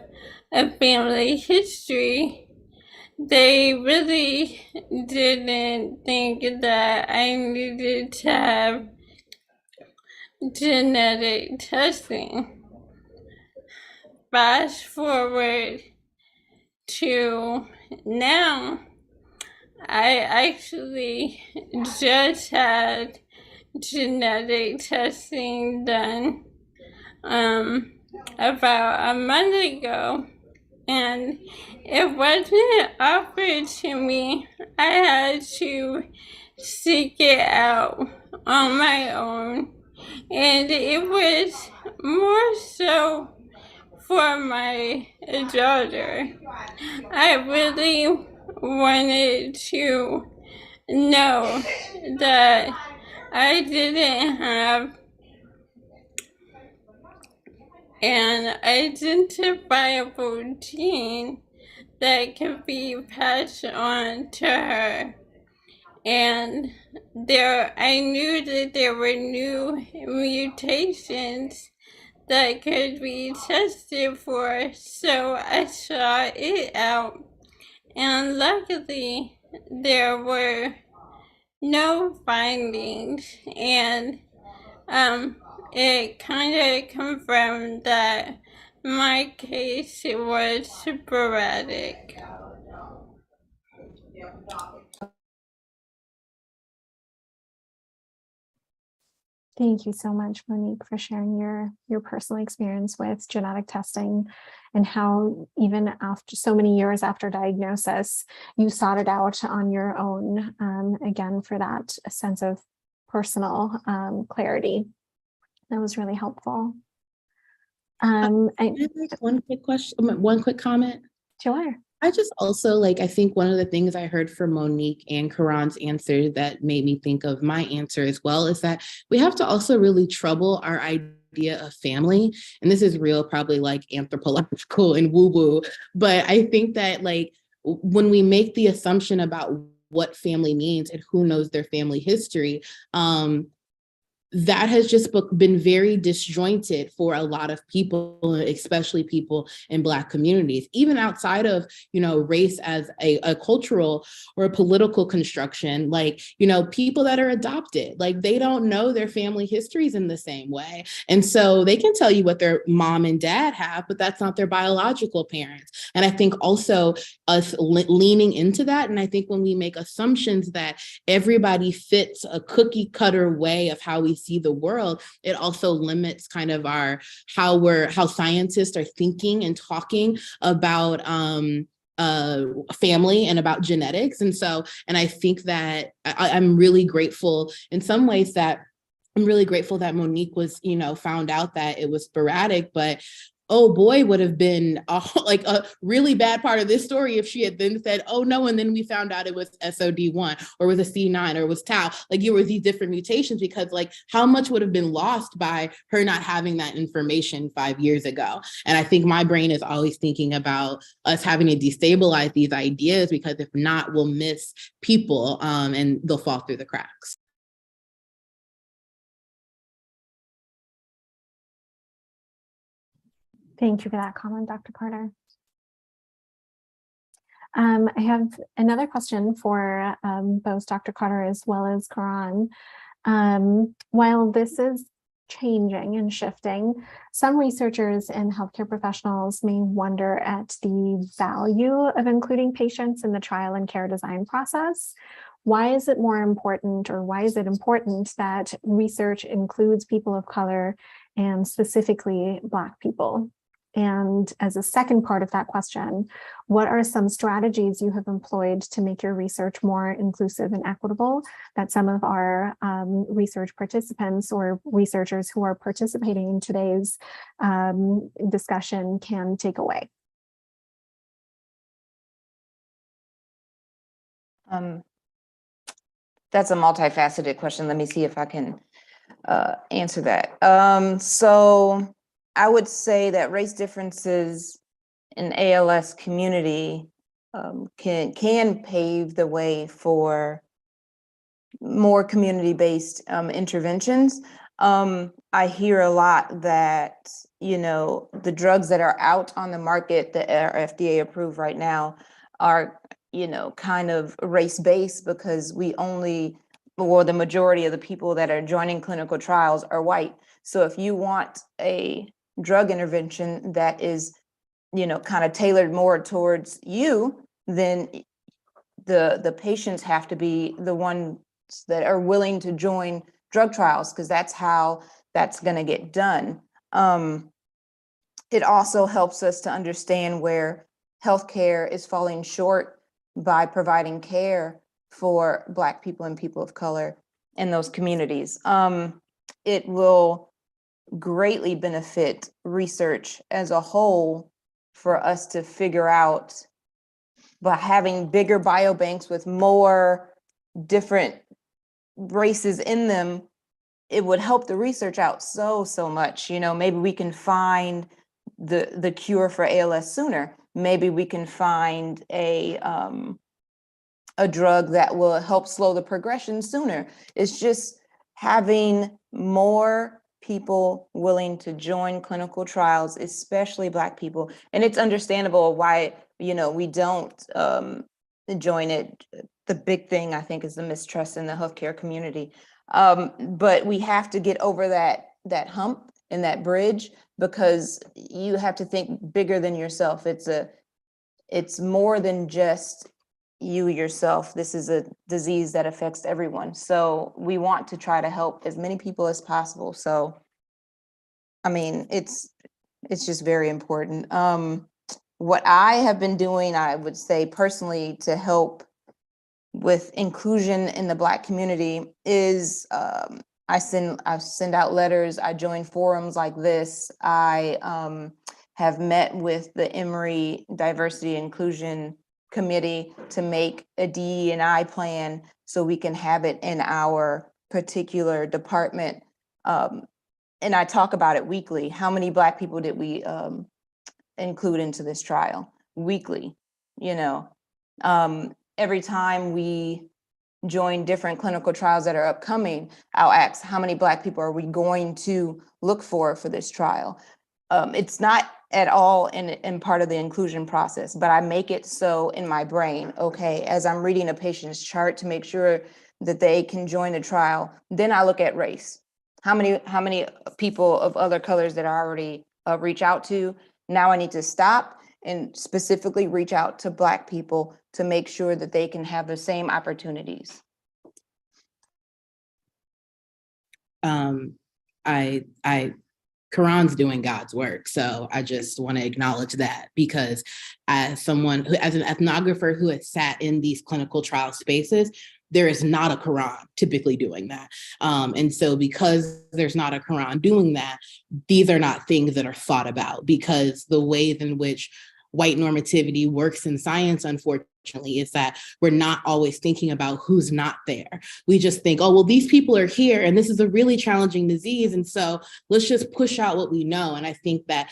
a family history, they really didn't think that I needed to have genetic testing. Fast forward to now, I actually just had genetic testing done about a month ago. And it wasn't offered to me. I had to seek it out on my own. And it was more so for my daughter. I really wanted to know that I didn't have an identifiable gene that could be passed on to her. And I knew that there were new mutations that could be tested for, so I sought it out. And luckily, there were no findings, and it kind of confirmed that my case was sporadic. Thank you so much, Monique, for sharing your personal experience with genetic testing and how even after so many years after diagnosis, you sought it out on your own, again, for that sense of personal clarity. That was really helpful. Can I make one quick question, one quick comment? Sure. I just also I think one of the things I heard from Monique and Karan's answer that made me think of my answer as well is that we have to also really trouble our idea of family. And this is real, probably anthropological and woo-woo, but I think that when we make the assumption about what family means and who knows their family history, that has just been very disjointed for a lot of people, especially people in Black communities, even outside of, race as a cultural or a political construction, people that are adopted, they don't know their family histories in the same way. And so they can tell you what their mom and dad have, but that's not their biological parents. And I think also us leaning into that. And I think when we make assumptions that everybody fits a cookie cutter way of how we see the world, it also limits kind of how scientists are thinking and talking about family and about genetics. And I think that I'm really grateful in some ways that I'm really grateful that Monique was, found out that it was sporadic, but oh boy, would have been a really bad part of this story if she had then said, oh no, and then we found out it was SOD1 or was a C9 or was tau. There were these different mutations, because how much would have been lost by her not having that information 5 years ago? And I think my brain is always thinking about us having to destabilize these ideas, because if not, we'll miss people and they'll fall through the cracks. Thank you for that comment, Dr. Carter. I have another question for both Dr. Carter as well as Karan. While this is changing and shifting, some researchers and healthcare professionals may wonder at the value of including patients in the trial and care design process. Why is it more important, or why is it important that research includes people of color and specifically Black people? And as a second part of that question, what are some strategies you have employed to make your research more inclusive and equitable that some of our research participants or researchers who are participating in today's discussion can take away? That's a multifaceted question. Let me see if I can answer that. So I would say that race differences in ALS community can pave the way for more community-based interventions. I hear a lot that, the drugs that are out on the market that are FDA approved right now are, kind of race-based, because the majority of the people that are joining clinical trials are white. So if you want a drug intervention that is, kind of tailored more towards you, then the patients have to be the ones that are willing to join drug trials, because that's how that's going to get done. It also helps us to understand where healthcare is falling short by providing care for Black people and people of color in those communities. It will greatly benefit research as a whole for us to figure out, by having bigger biobanks with more different races in them, it would help the research out so much. Maybe we can find the cure for ALS sooner. Maybe we can find a drug that will help slow the progression sooner. It's just having more people willing to join clinical trials, especially Black people. And it's understandable why, we don't join it. The big thing, I think, is the mistrust in the healthcare community. But we have to get over that hump and that bridge, because you have to think bigger than yourself. It's more than just you yourself. This is a disease that affects everyone. So we want to try to help as many people as possible. So, I mean, it's just very important. What I have been doing, I would say personally, to help with inclusion in the Black community is I send out letters. I join forums like this. I have met with the Emory Diversity Inclusion Committee to make a DE&I plan so we can have it in our particular department. And I talk about it weekly. How many Black people did we include into this trial? Weekly, every time we join different clinical trials that are upcoming, I'll ask, how many Black people are we going to look for this trial? It's not at all in part of the inclusion process, but I make it so in my brain, okay, as I'm reading a patient's chart to make sure that they can join the trial, then I look at race. How many people of other colors that I already reach out to? Now I need to stop and specifically reach out to Black people to make sure that they can have the same opportunities. Karan's doing God's work. So I just want to acknowledge that, because as someone who, as an ethnographer who has sat in these clinical trial spaces, there is not a Karan typically doing that. And so because there's not a Karan doing that, these are not things that are thought about, because the ways in which white normativity works in science, unfortunately, is that we're not always thinking about who's not there. We just think, oh, well, these people are here and this is a really challenging disease. And so let's just push out what we know. And I think that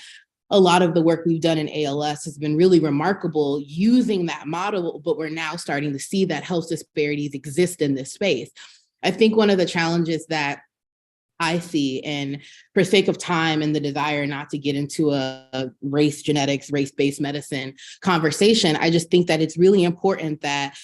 a lot of the work we've done in ALS has been really remarkable using that model, but we're now starting to see that health disparities exist in this space. I think one of the challenges that I see, and for sake of time and the desire not to get into a race genetics, race-based medicine conversation, I just think that it's really important that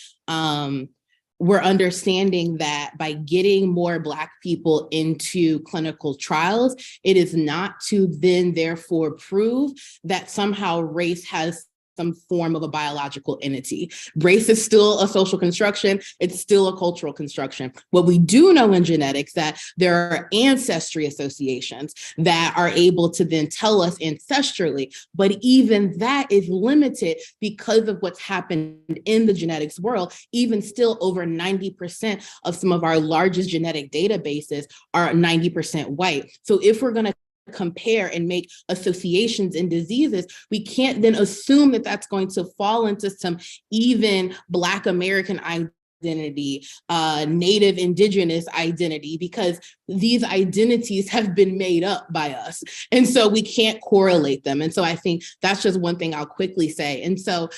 we're understanding that by getting more Black people into clinical trials, it is not to then therefore prove that somehow race has some form of a biological entity. Race is still a social construction. It's still a cultural construction. What we do know in genetics, that there are ancestry associations that are able to then tell us ancestrally, but even that is limited because of what's happened in the genetics world. Even still, over 90% of some of our largest genetic databases are 90% white. So if we're going to compare and make associations in diseases, we can't then assume that that's going to fall into some even Black American identity, Native Indigenous identity, because these identities have been made up by us. And so we can't correlate them. And so I think that's just one thing I'll quickly say. And so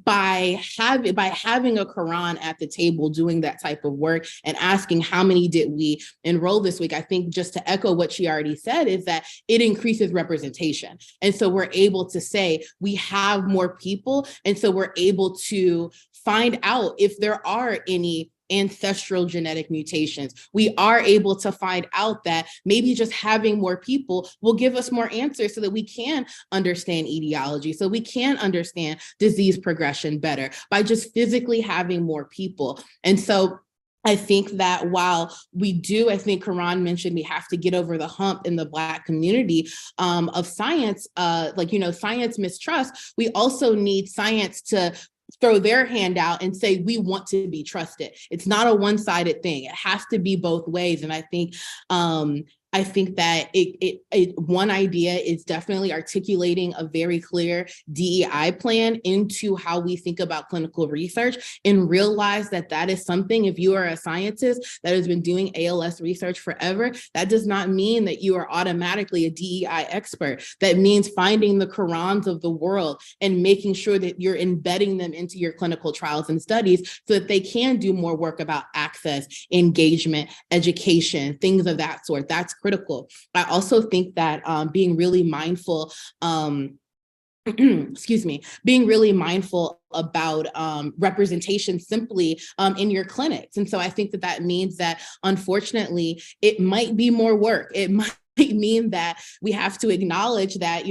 by having a Karan at the table doing that type of work and asking how many did we enroll this week, I think just to echo what she already said is that it increases representation. And so we're able to say we have more people. And so we're able to find out if there are any ancestral genetic mutations. We are able to find out that maybe just having more people will give us more answers so that we can understand etaology, so we can understand disease progression better by just physically having more people. And so I think that while we do, I think Karan mentioned we have to get over the hump in the Black community of science, science mistrust, we also need science to throw their hand out and say, we want to be trusted. It's not a one-sided thing. It has to be both ways. And I think that one idea is definitely articulating a very clear DEI plan into how we think about clinical research, and realize that that is something, if you are a scientist that has been doing ALS research forever, that does not mean that you are automatically a DEI expert. That means finding the Karans of the world and making sure that you're embedding them into your clinical trials and studies so that they can do more work about access, engagement, education, things of that sort. That's critical. I also think that being really mindful, excuse me, being really mindful about representation simply in your clinics. And so I think that that means that, unfortunately, it might be more work. It might mean that we have to acknowledge that,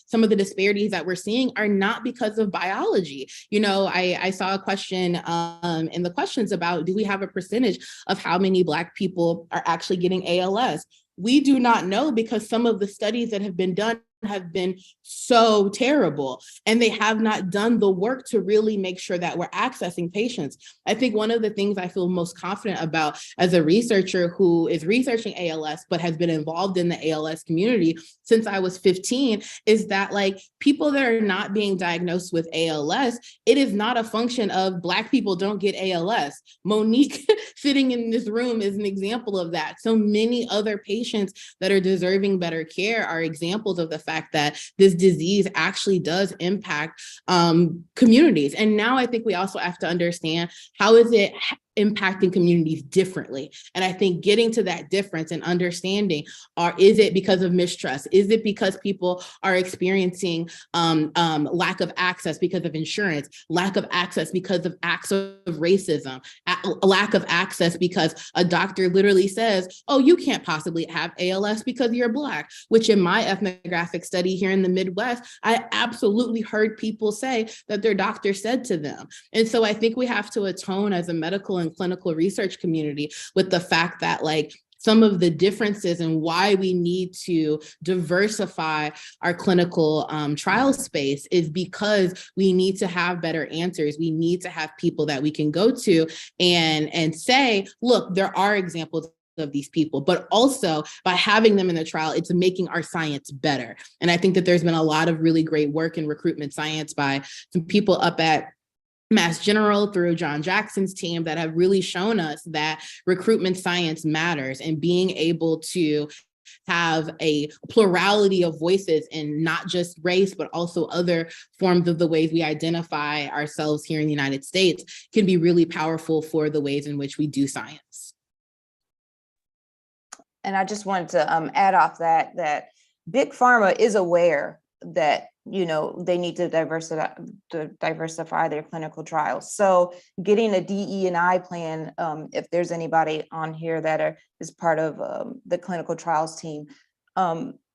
some of the disparities that we're seeing are not because of biology. I saw a question in the questions about, do we have a percentage of how many Black people are actually getting ALS? We do not know, because some of the studies that have been done have been so terrible, and they have not done the work to really make sure that we're accessing patients. I think one of the things I feel most confident about as a researcher who is researching ALS, but has been involved in the ALS community since I was 15, is that people that are not being diagnosed with ALS, it is not a function of Black people don't get ALS. Monique sitting in this room is an example of that. So many other patients that are deserving better care are examples of the fact that this disease actually does impact communities. And now I think we also have to understand, how is it impacting communities differently? And I think getting to that difference and understanding, is it because of mistrust? Is it because people are experiencing lack of access because of insurance, lack of access because of acts of racism, lack of access because a doctor literally says, oh, you can't possibly have ALS because you're Black, which in my ethnographic study here in the Midwest, I absolutely heard people say that their doctor said to them. And so I think we have to atone as a medical and clinical research community with the fact that some of the differences and why we need to diversify our clinical trial space is because we need to have better answers. We need to have people that we can go to and say, look, there are examples of these people, but also by having them in the trial, it's making our science better. And I think that there's been a lot of really great work in recruitment science by some people up at Mass General through John Jackson's team that have really shown us that recruitment science matters, and being able to have a plurality of voices in not just race, but also other forms of the ways we identify ourselves here in the United States can be really powerful for the ways in which we do science. And I just wanted to add off that Big Pharma is aware that they need to diversify their clinical trials. So getting a DE&I plan, if there's anybody on here that is part of the clinical trials team,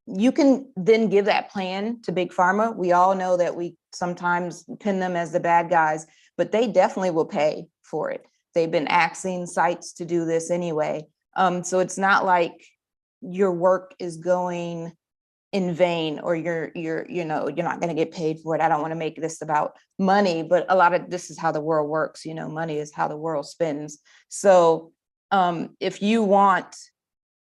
you can then give that plan to Big Pharma. We all know that we sometimes pin them as the bad guys, but they definitely will pay for it. They've been asking sites to do this anyway. So it's not like your work is going in vain, or you're not going to get paid for it. I don't want to make this about money, but a lot of this is how the world works. Money is how the world spins. So if you want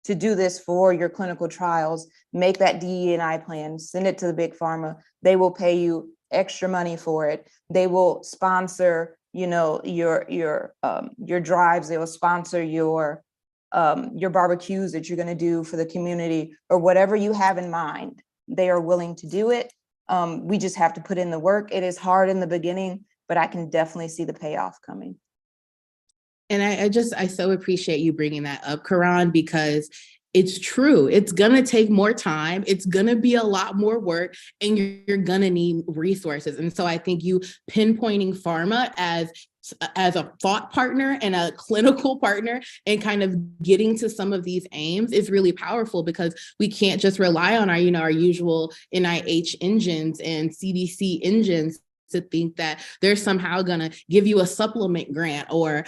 to do this for your clinical trials, make that DE&I plan, send it to the Big Pharma. They will pay you extra money for it. They will sponsor, your drives. They will sponsor your barbecues that you're going to do for the community, or whatever you have in mind. They are willing to do it. We just have to put in the work. It is hard in the beginning, but I can definitely see the payoff coming. And I so appreciate you bringing that up, Karan, because it's true. It's going to take more time. It's going to be a lot more work, and you're going to need resources. And so I think you pinpointing pharma as a thought partner and a clinical partner and kind of getting to some of these aims is really powerful, because we can't just rely on our usual NIH engines and CDC engines to think that they're somehow going to give you a supplement grant or,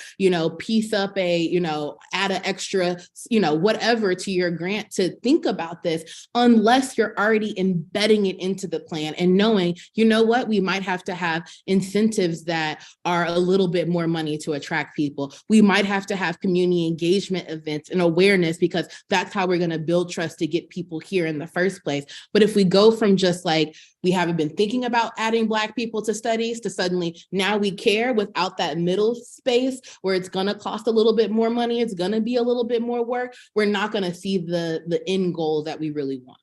piece up add an extra, whatever to your grant to think about this, unless you're already embedding it into the plan and knowing, what, we might have to have incentives that are a little bit more money to attract people. We might have to have community engagement events and awareness, because that's how we're going to build trust to get people here in the first place. But if we go from just we haven't been thinking about adding Black people to studies to suddenly now we care, without that middle space where it's going to cost a little bit more money, it's going to be a little bit more work, we're not going to see the end goal that we really want.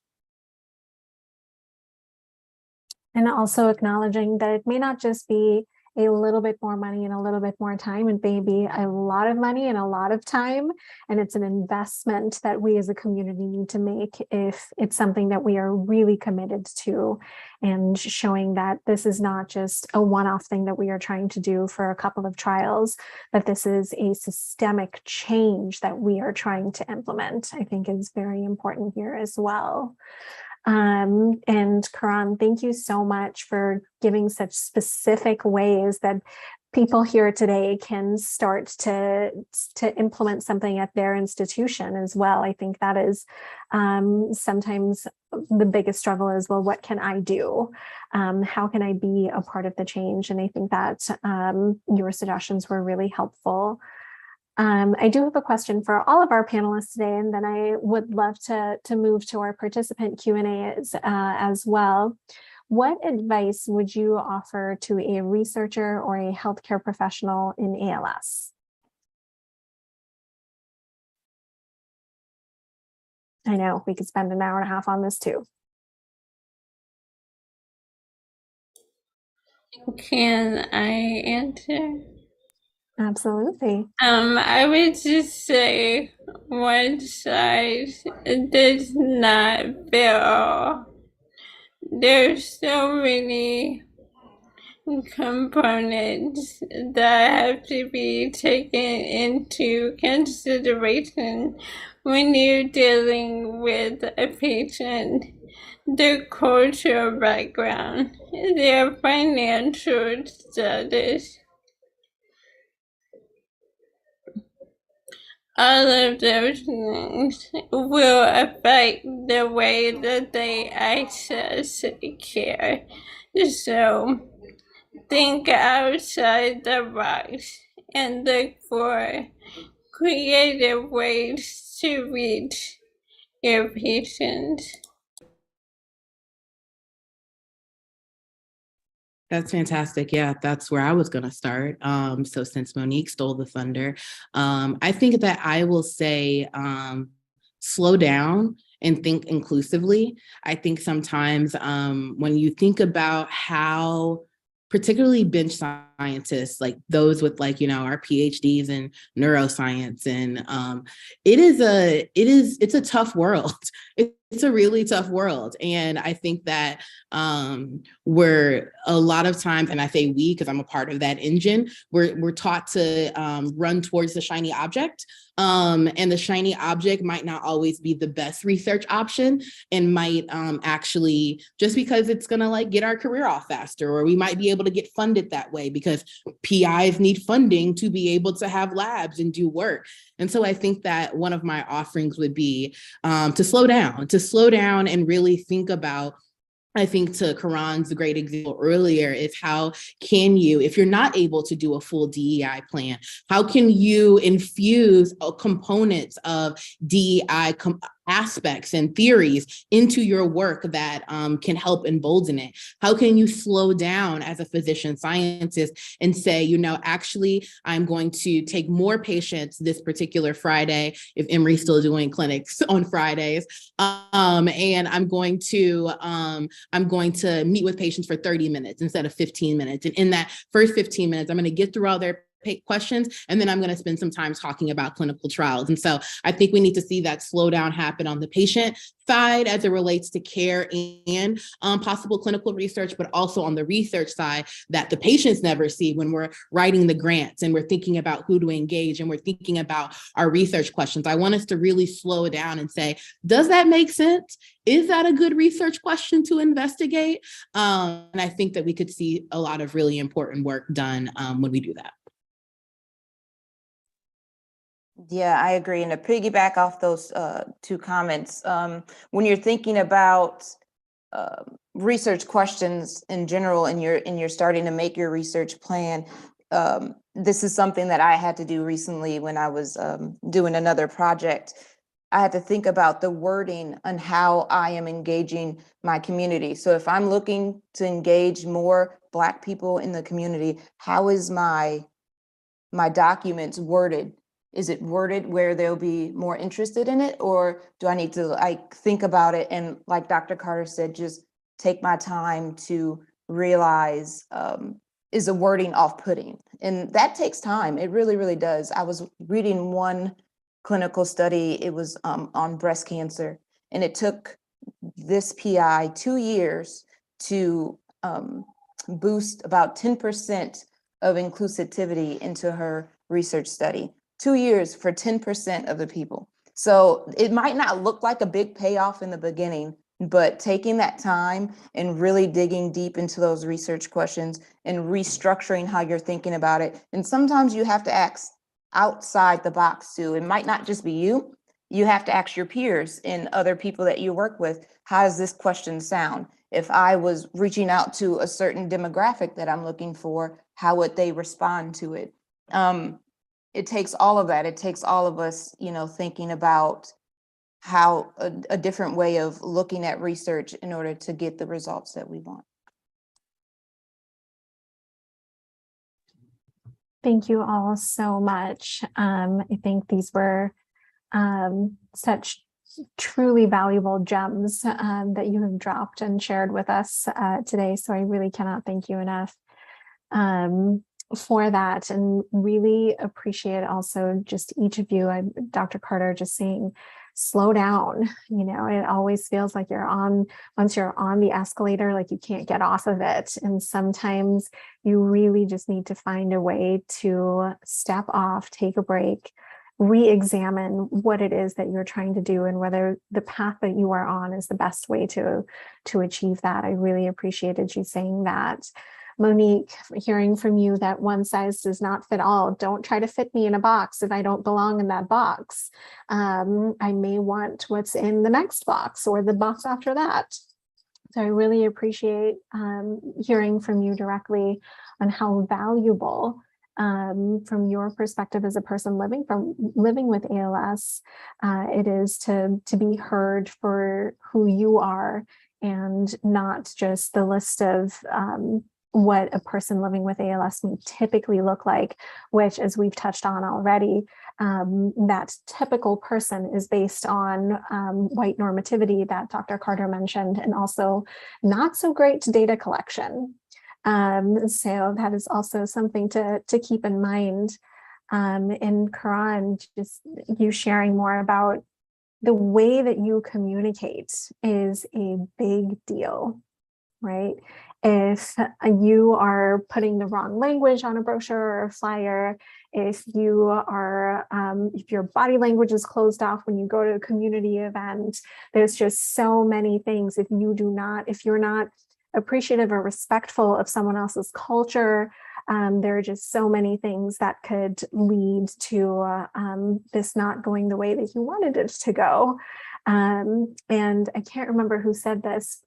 And also acknowledging that it may not just be a little bit more money and a little bit more time. It may be a lot of money and a lot of time. And it's an investment that we as a community need to make if it's something that we are really committed to, and showing that this is not just a one-off thing that we are trying to do for a couple of trials, that this is a systemic change that we are trying to implement, I think is very important here as well. And Karan, thank you so much for giving such specific ways that people here today can start to implement something at their institution as well. I think that is sometimes the biggest struggle is, well, what can I do? How can I be a part of the change? And I think that your suggestions were really helpful. I do have a question for all of our panelists today, and then I would love to move to our participant Q&A as well. What advice would you offer to a researcher or a healthcare professional in ALS? I know we could spend an hour and a half on this too. Can I answer? Absolutely. I would just say one size does not fit all. There's so many components that have to be taken into consideration when you're dealing with a patient. Their cultural background, their financial status, all of those things will affect the way that they access care. So think outside the box and look for creative ways to reach your patients. That's fantastic. Yeah, that's where I was going to start. So since Monique stole the thunder, I think that I will say slow down and think inclusively. I think sometimes when you think about how particularly bench scientists, like those with like, you know, our PhDs in neuroscience, and it's a tough world. It's a really tough world. And I think that we're a lot of times, and I say we, because I'm a part of that engine, we're taught to run towards the shiny object. And the shiny object might not always be the best research option, and might actually, just because it's gonna like get our career off faster, or we might be able to get funded that way because PIs need funding to be able to have labs and do work. And so I think that one of my offerings would be to slow down and really think about, I think to Karan's great example earlier, is how can you, if you're not able to do a full DEI plan, how can you infuse components of DEI aspects and theories into your work that can help embolden it? How can you slow down as a physician scientist and say, you know, actually, I'm going to take more patients this particular Friday, if Emory's still doing clinics on Fridays, and I'm going to meet with patients for 30 minutes instead of 15 minutes. And in that first 15 minutes, I'm going to get through all their questions, and then I'm going to spend some time talking about clinical trials. And so I think we need to see that slowdown happen on the patient side as it relates to care and possible clinical research, but also on the research side that the patients never see when we're writing the grants and we're thinking about who to engage and we're thinking about our research questions. I want us to really slow down and say, does that make sense? Is that a good research question to investigate? And I think that we could see a lot of really important work done when we do that. Yeah, I agree. And to piggyback off those two comments, when you're thinking about research questions in general, and you're starting to make your research plan, this is something that I had to do recently when I was doing another project. I had to think about the wording and how I am engaging my community. So if I'm looking to engage more Black people in the community, how is my documents worded? Is it worded where they'll be more interested in it? Or do I need to like think about it and, like Dr. Carter said, just take my time to realize is the wording off-putting? And that takes time. It really, really does. I was reading one clinical study. It was on breast cancer, and it took this PI 2 years to boost about 10% of inclusivity into her research study. 2 years for 10% of the people. So it might not look like a big payoff in the beginning, but taking that time and really digging deep into those research questions and restructuring how you're thinking about it. And sometimes you have to ask outside the box too. It might not just be you. You have to ask your peers and other people that you work with, how does this question sound? If I was reaching out to a certain demographic that I'm looking for, how would they respond to it? It takes all of that. It takes all of us, thinking about how a different way of looking at research in order to get the results that we want. Thank you all so much. I think these were such truly valuable gems that you have dropped and shared with us today. So I really cannot thank you enough for that, and really appreciate also just each of you. Dr. Carter just saying, slow down. It always feels like once you're on the escalator, like you can't get off of it. And sometimes you really just need to find a way to step off, take a break, re-examine what it is that you're trying to do and whether the path that you are on is the best way to achieve that. I really appreciated you saying that. Monique, hearing from you that one size does not fit all. Don't try to fit me in a box if I don't belong in that box. I may want what's in the next box or the box after that. So I really appreciate hearing from you directly on how valuable, from your perspective as a person living with ALS, it is to be heard for who you are and not just the list of what a person living with ALS may typically look like, which, as we've touched on already, that typical person is based on white normativity that Dr. Carter mentioned, and also not so great data collection. So that is also something to keep in mind. And Karan, just you sharing more about the way that you communicate is a big deal, right? If you are putting the wrong language on a brochure or a flyer, if your body language is closed off when you go to a community event, there's just so many things. If you're not appreciative or respectful of someone else's culture, there are just so many things that could lead to this not going the way that you wanted it to go. And I can't remember who said this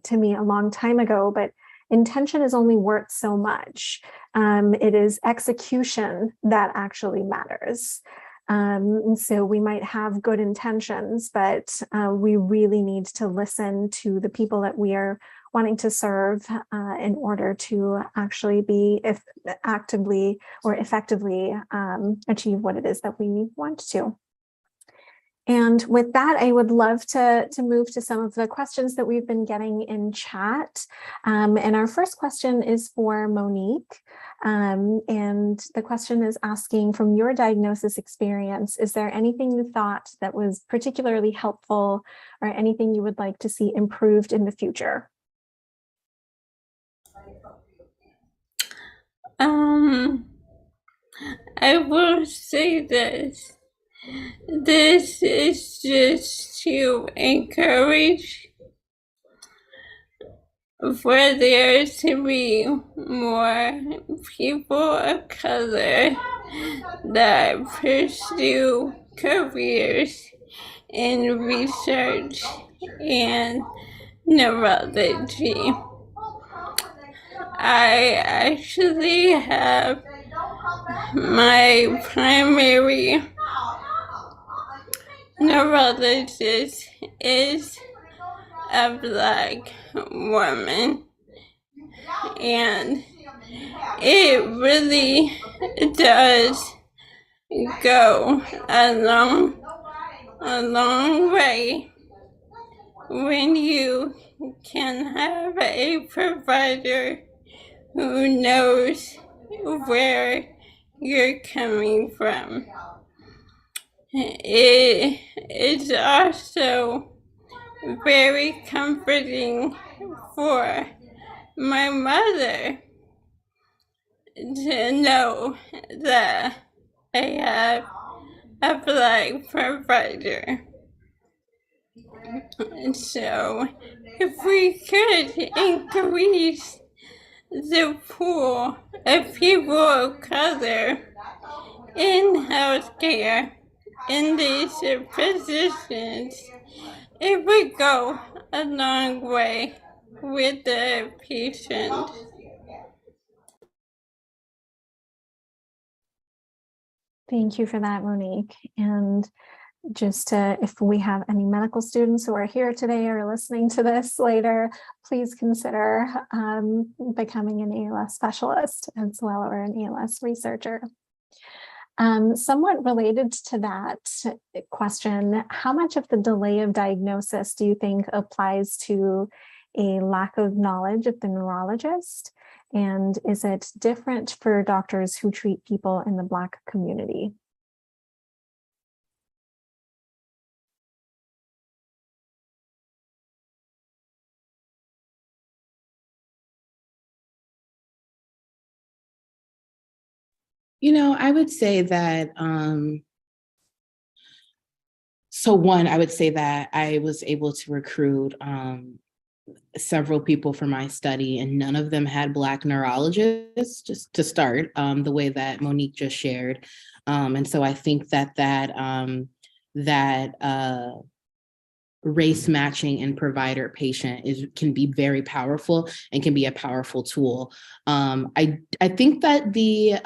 to me a long time ago, but intention is only worth so much. It is execution that actually matters. And so we might have good intentions, but we really need to listen to the people that we are wanting to serve in order to actually be actively or effectively achieve what it is that we want to. And with that, I would love to move to some of the questions that we've been getting in chat. And our first question is for Monique. And the question is asking, from your diagnosis experience, is there anything you thought that was particularly helpful or anything you would like to see improved in the future? I will say this. This is just to encourage for there to be more people of color that pursue careers in research and neurology. I actually have my primary neurologist is a Black woman, and it really does go a long way when you can have a provider who knows where you're coming from. It is also very comforting for my mother to know that I have a Black provider. And so, if we could increase the pool of people of color in healthcare in these positions, it would go a long way with the patient. Thank you for that, Monique. And just to, if we have any medical students who are here today or listening to this later, please consider becoming an ALS specialist as well, or an ALS researcher. Somewhat related to that question, how much of the delay of diagnosis do you think applies to a lack of knowledge of the neurologist? And is it different for doctors who treat people in the Black community? You know, I would say that, so one, I would say that I was able to recruit several people for my study, and none of them had Black neurologists, just to start, the way that Monique just shared. And so I think that race matching and provider patient can be very powerful and can be a powerful tool. I think that the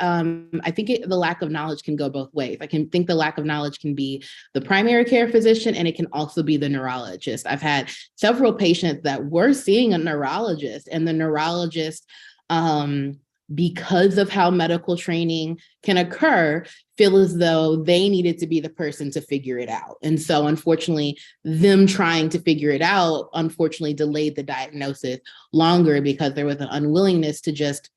lack of knowledge can go both ways. I can think the lack of knowledge can be the primary care physician, and it can also be the neurologist. I've had several patients that were seeing a neurologist, and the neurologist, because of how medical training can occur, feel as though they needed to be the person to figure it out. And so unfortunately, them trying to figure it out, unfortunately delayed the diagnosis longer, because there was an unwillingness to just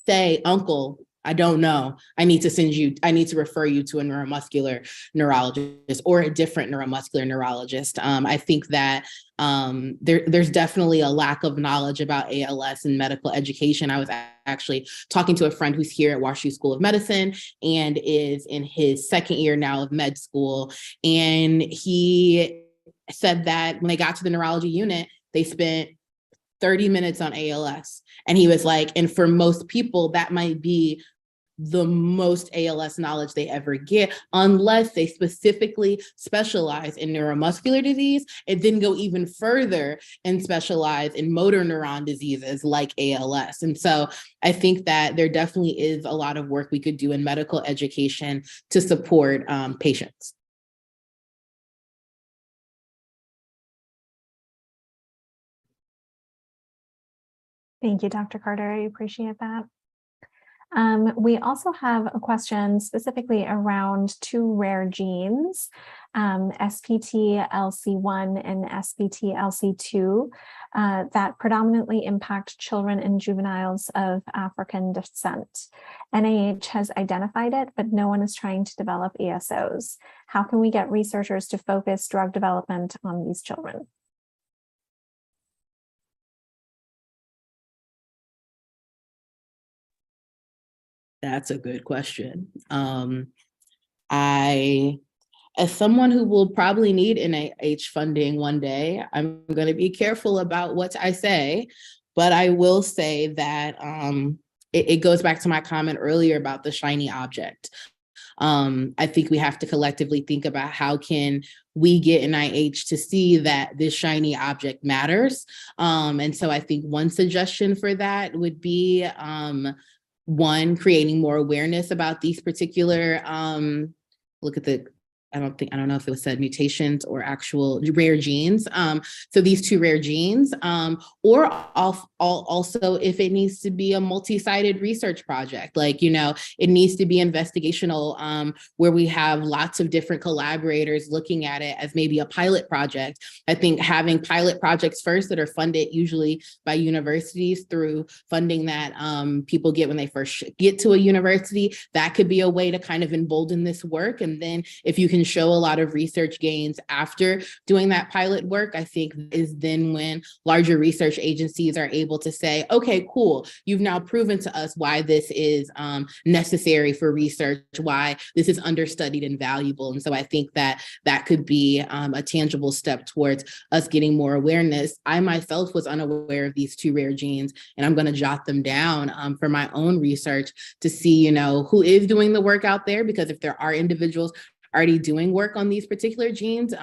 say, uncle, I don't know. I need to refer you to a neuromuscular neurologist or a different neuromuscular neurologist. I think that there's definitely a lack of knowledge about ALS in medical education. I was actually talking to a friend who's here at WashU School of Medicine and is in his second year now of med school. And he said that when they got to the neurology unit, they spent 30 minutes on ALS. And he was like, and for most people, that might be the most ALS knowledge they ever get, unless they specifically specialize in neuromuscular disease and then go even further and specialize in motor neuron diseases like ALS. And so I think that there definitely is a lot of work we could do in medical education to support patients. Thank you, Dr. Carter. I appreciate that. We also have a question specifically around two rare genes, SPTLC1 and SPTLC2, that predominantly impact children and juveniles of African descent. NIH has identified it, but no one is trying to develop ESOs. How can we get researchers to focus drug development on these children? That's a good question. As someone who will probably need NIH funding one day, I'm going to be careful about what I say, but I will say that it goes back to my comment earlier about the shiny object. I think we have to collectively think about how can we get NIH to see that this shiny object matters. And so I think one suggestion for that would be one, creating more awareness about these particular, look at the I don't know if it was said mutations or actual rare genes. So these two rare genes, or also if it needs to be a multi-sided research project, like, it needs to be investigational, where we have lots of different collaborators looking at it as maybe a pilot project. I think having pilot projects first that are funded usually by universities through funding that people get when they first get to a university, that could be a way to kind of embolden this work. And then if you can show a lot of research gains after doing that pilot work, I think is then when larger research agencies are able to say, okay, cool, you've now proven to us why this is necessary for research, why this is understudied and valuable. And so I think that that could be a tangible step towards us getting more awareness. I myself was unaware of these two rare genes, and I'm going to jot them down for my own research to see, who is doing the work out there, because if there are individuals already doing work on these particular genes,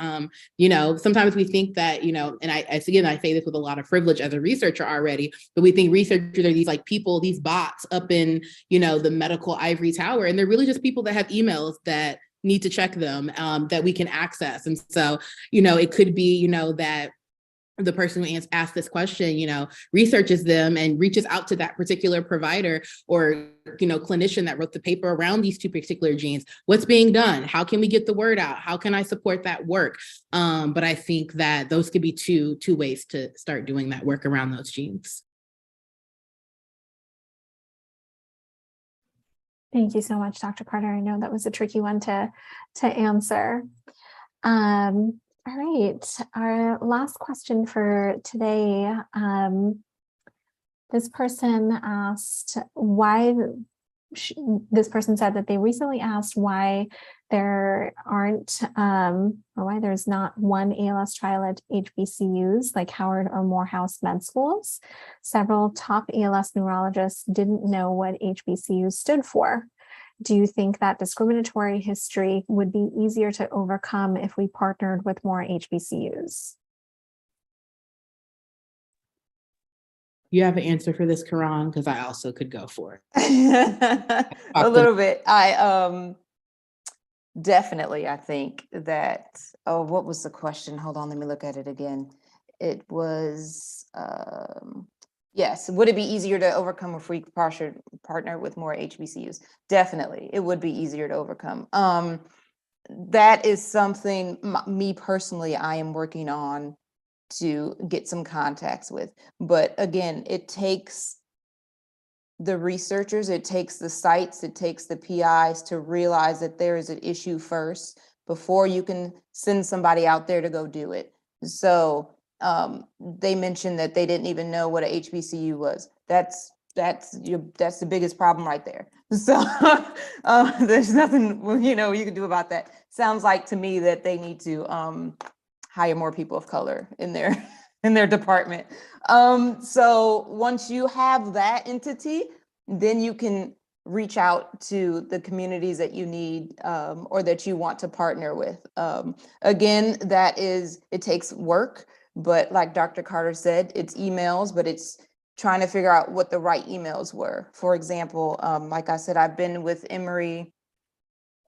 sometimes we think that, and I say this with a lot of privilege as a researcher already, but we think researchers are these like people, these bots up in, the medical ivory tower, and they're really just people that have emails that need to check them, that we can access. And so, it could be, that the person who asked this question, researches them and reaches out to that particular provider or, clinician that wrote the paper around these two particular genes. What's being done? How can we get the word out? How can I support that work? But I think that those could be two ways to start doing that work around those genes. Thank you so much, Dr. Carter. I know that was a tricky one to answer. All right, our last question for today. This person asked why, this person said that they recently asked why there aren't, or why there's not one ALS trial at HBCUs like Howard or Morehouse med schools. Several top ALS neurologists didn't know what HBCUs stood for. Do you think that discriminatory history would be easier to overcome if we partnered with more HBCUs? You have an answer for this, Karan, because I also could go for it. A little bit. I definitely, I think that, what was the question? Hold on, let me look at it again. It was, yes, would it be easier to overcome if we partner with more HBCUs? Definitely, it would be easier to overcome. That is something, me personally, I am working on to get some contacts with. But again, it takes the researchers, it takes the sites, it takes the PIs to realize that there is an issue first before you can send somebody out there to go do it. So they mentioned that they didn't even know what a HBCU was. That's the biggest problem right there. So there's nothing you can do about that. Sounds like to me that they need to hire more people of color in their department. So once you have that entity, then you can reach out to the communities that you need or that you want to partner with. Again, it takes work, but like Dr. Carter said, it's emails, but it's trying to figure out what the right emails were. For example, like I said, I've been with Emory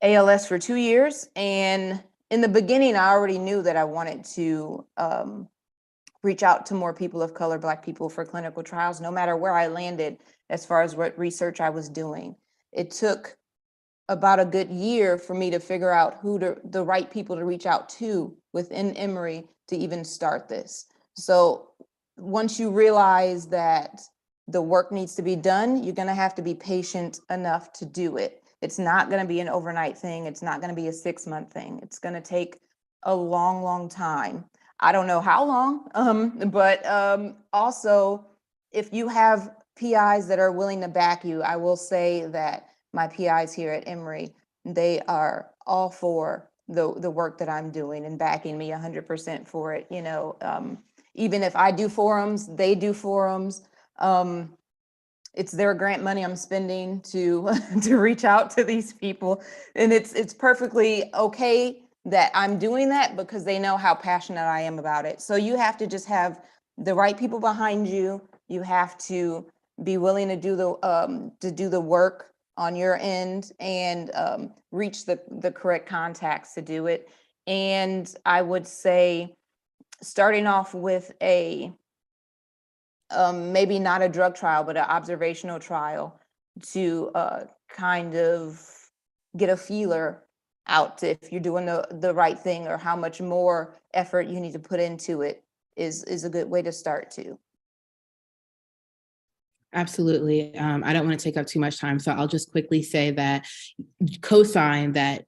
ALS for 2 years, and in the beginning, I already knew that I wanted to reach out to more people of color, Black people, for clinical trials, no matter where I landed as far as what research I was doing. It took about a good year for me to figure out who the right people to reach out to within Emory to even start this. So once you realize that the work needs to be done, you're going to have to be patient enough to do it. It's not going to be an overnight thing. It's not going to be a 6-month thing. It's going to take a long, long time. I don't know how long, but also if you have PIs that are willing to back you, I will say that my PIs here at Emory, they are all for the work that I'm doing and backing me 100% for it. Even if I do forums, they do forums. It's their grant money I'm spending to reach out to these people. And it's perfectly okay that I'm doing that because they know how passionate I am about it. So you have to just have the right people behind you. You have to be willing to do the work on your end and reach the correct contacts to do it. And I would say starting off with a maybe not a drug trial, but an observational trial to kind of get a feeler out to if you're doing the right thing or how much more effort you need to put into it is a good way to start too. Absolutely. I don't want to take up too much time, so I'll just quickly say that co-sign that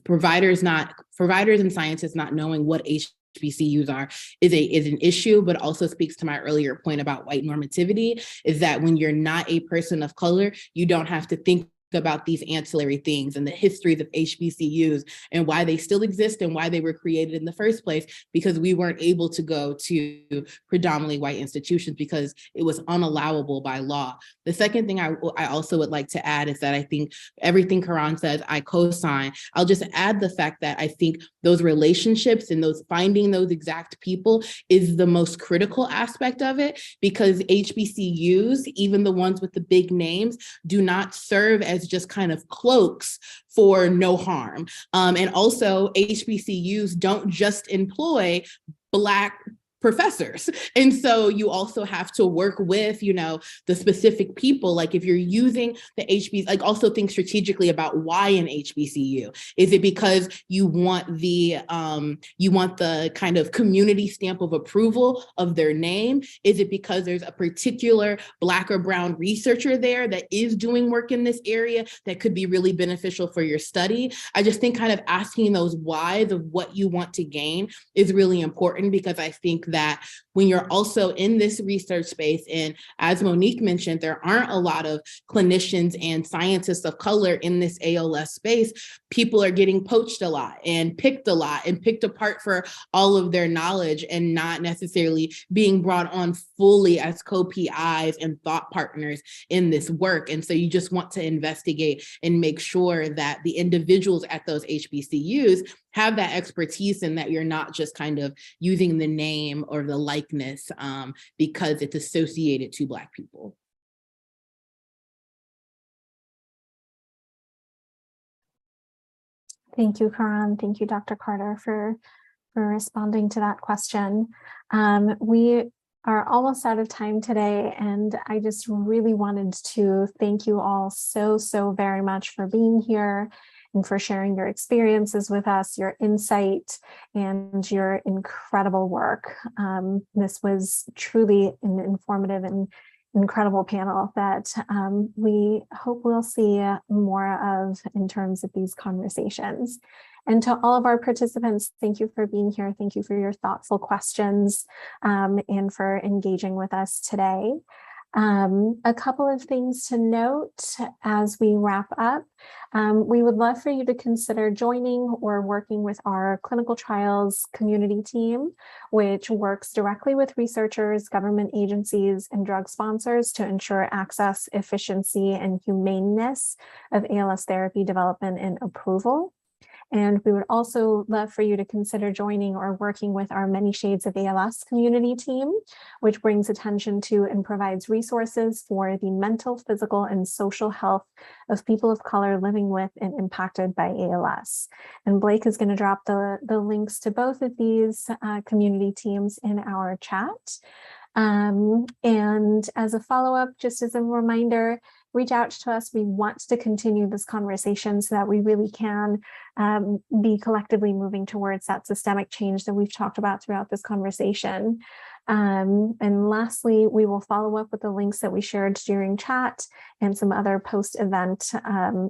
providers and scientists not knowing what HBCUs are is an issue, but also speaks to my earlier point about white normativity, is that when you're not a person of color, you don't have to think about these ancillary things and the histories of HBCUs and why they still exist and why they were created in the first place, because we weren't able to go to predominantly white institutions because it was unallowable by law. The second thing I also would like to add is that I think everything Karan says, I co-sign. I'll just add the fact that I think those relationships and those finding those exact people is the most critical aspect of it, because HBCUs, even the ones with the big names, do not serve as just kind of cloaks for no harm. And also HBCUs don't just employ Black professors. And so you also have to work with, the specific people. Like if you're using the HBCU, like also think strategically about why an HBCU. Is it because you want the kind of community stamp of approval of their name? Is it because there's a particular Black or brown researcher there that is doing work in this area that could be really beneficial for your study? I just think kind of asking those whys of what you want to gain is really important, because I think that when you're also in this research space, and as Monique mentioned, there aren't a lot of clinicians and scientists of color in this ALS space, people are getting poached a lot and picked apart for all of their knowledge and not necessarily being brought on fully as co-PIs and thought partners in this work. And so you just want to investigate and make sure that the individuals at those HBCUs have that expertise and that you're not just kind of using the name or the likeness because it's associated to Black people. Thank you, Karan. Thank you, Dr. Carter, for responding to that question. We are almost out of time today, and I just really wanted to thank you all so very much for being here and for sharing your experiences with us, your insight, and your incredible work. This was truly an informative and incredible panel that we hope we'll see more of in terms of these conversations. And to all of our participants, thank you for being here. Thank you for your thoughtful questions and for engaging with us today. A couple of things to note as we wrap up. We would love for you to consider joining or working with our clinical trials community team, which works directly with researchers, government agencies, and drug sponsors to ensure access, efficiency, and humaneness of ALS therapy development and approval. And we would also love for you to consider joining or working with our Many Shades of ALS community team, which brings attention to and provides resources for the mental, physical, and social health of people of color living with and impacted by ALS. And Blake is going to drop the links to both of these community teams in our chat. And as a follow-up, just as a reminder, reach out to us. We want to continue this conversation so that we really can be collectively moving towards that systemic change that we've talked about throughout this conversation. And lastly, we will follow up with the links that we shared during chat and some other post-event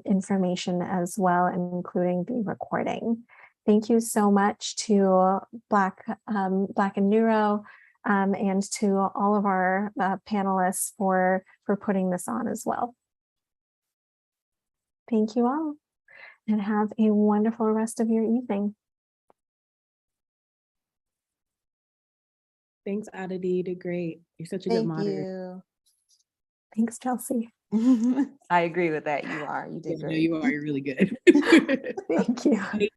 information as well, including the recording. Thank you so much to Black and Neuro, and to all of our panelists for putting this on as well. Thank you all, and have a wonderful rest of your evening. Thanks, Aditi. You did great. You're such a good moderator. Thanks, Chelsea. I agree with that. You are. You did great. You are. You're really good. Thank you.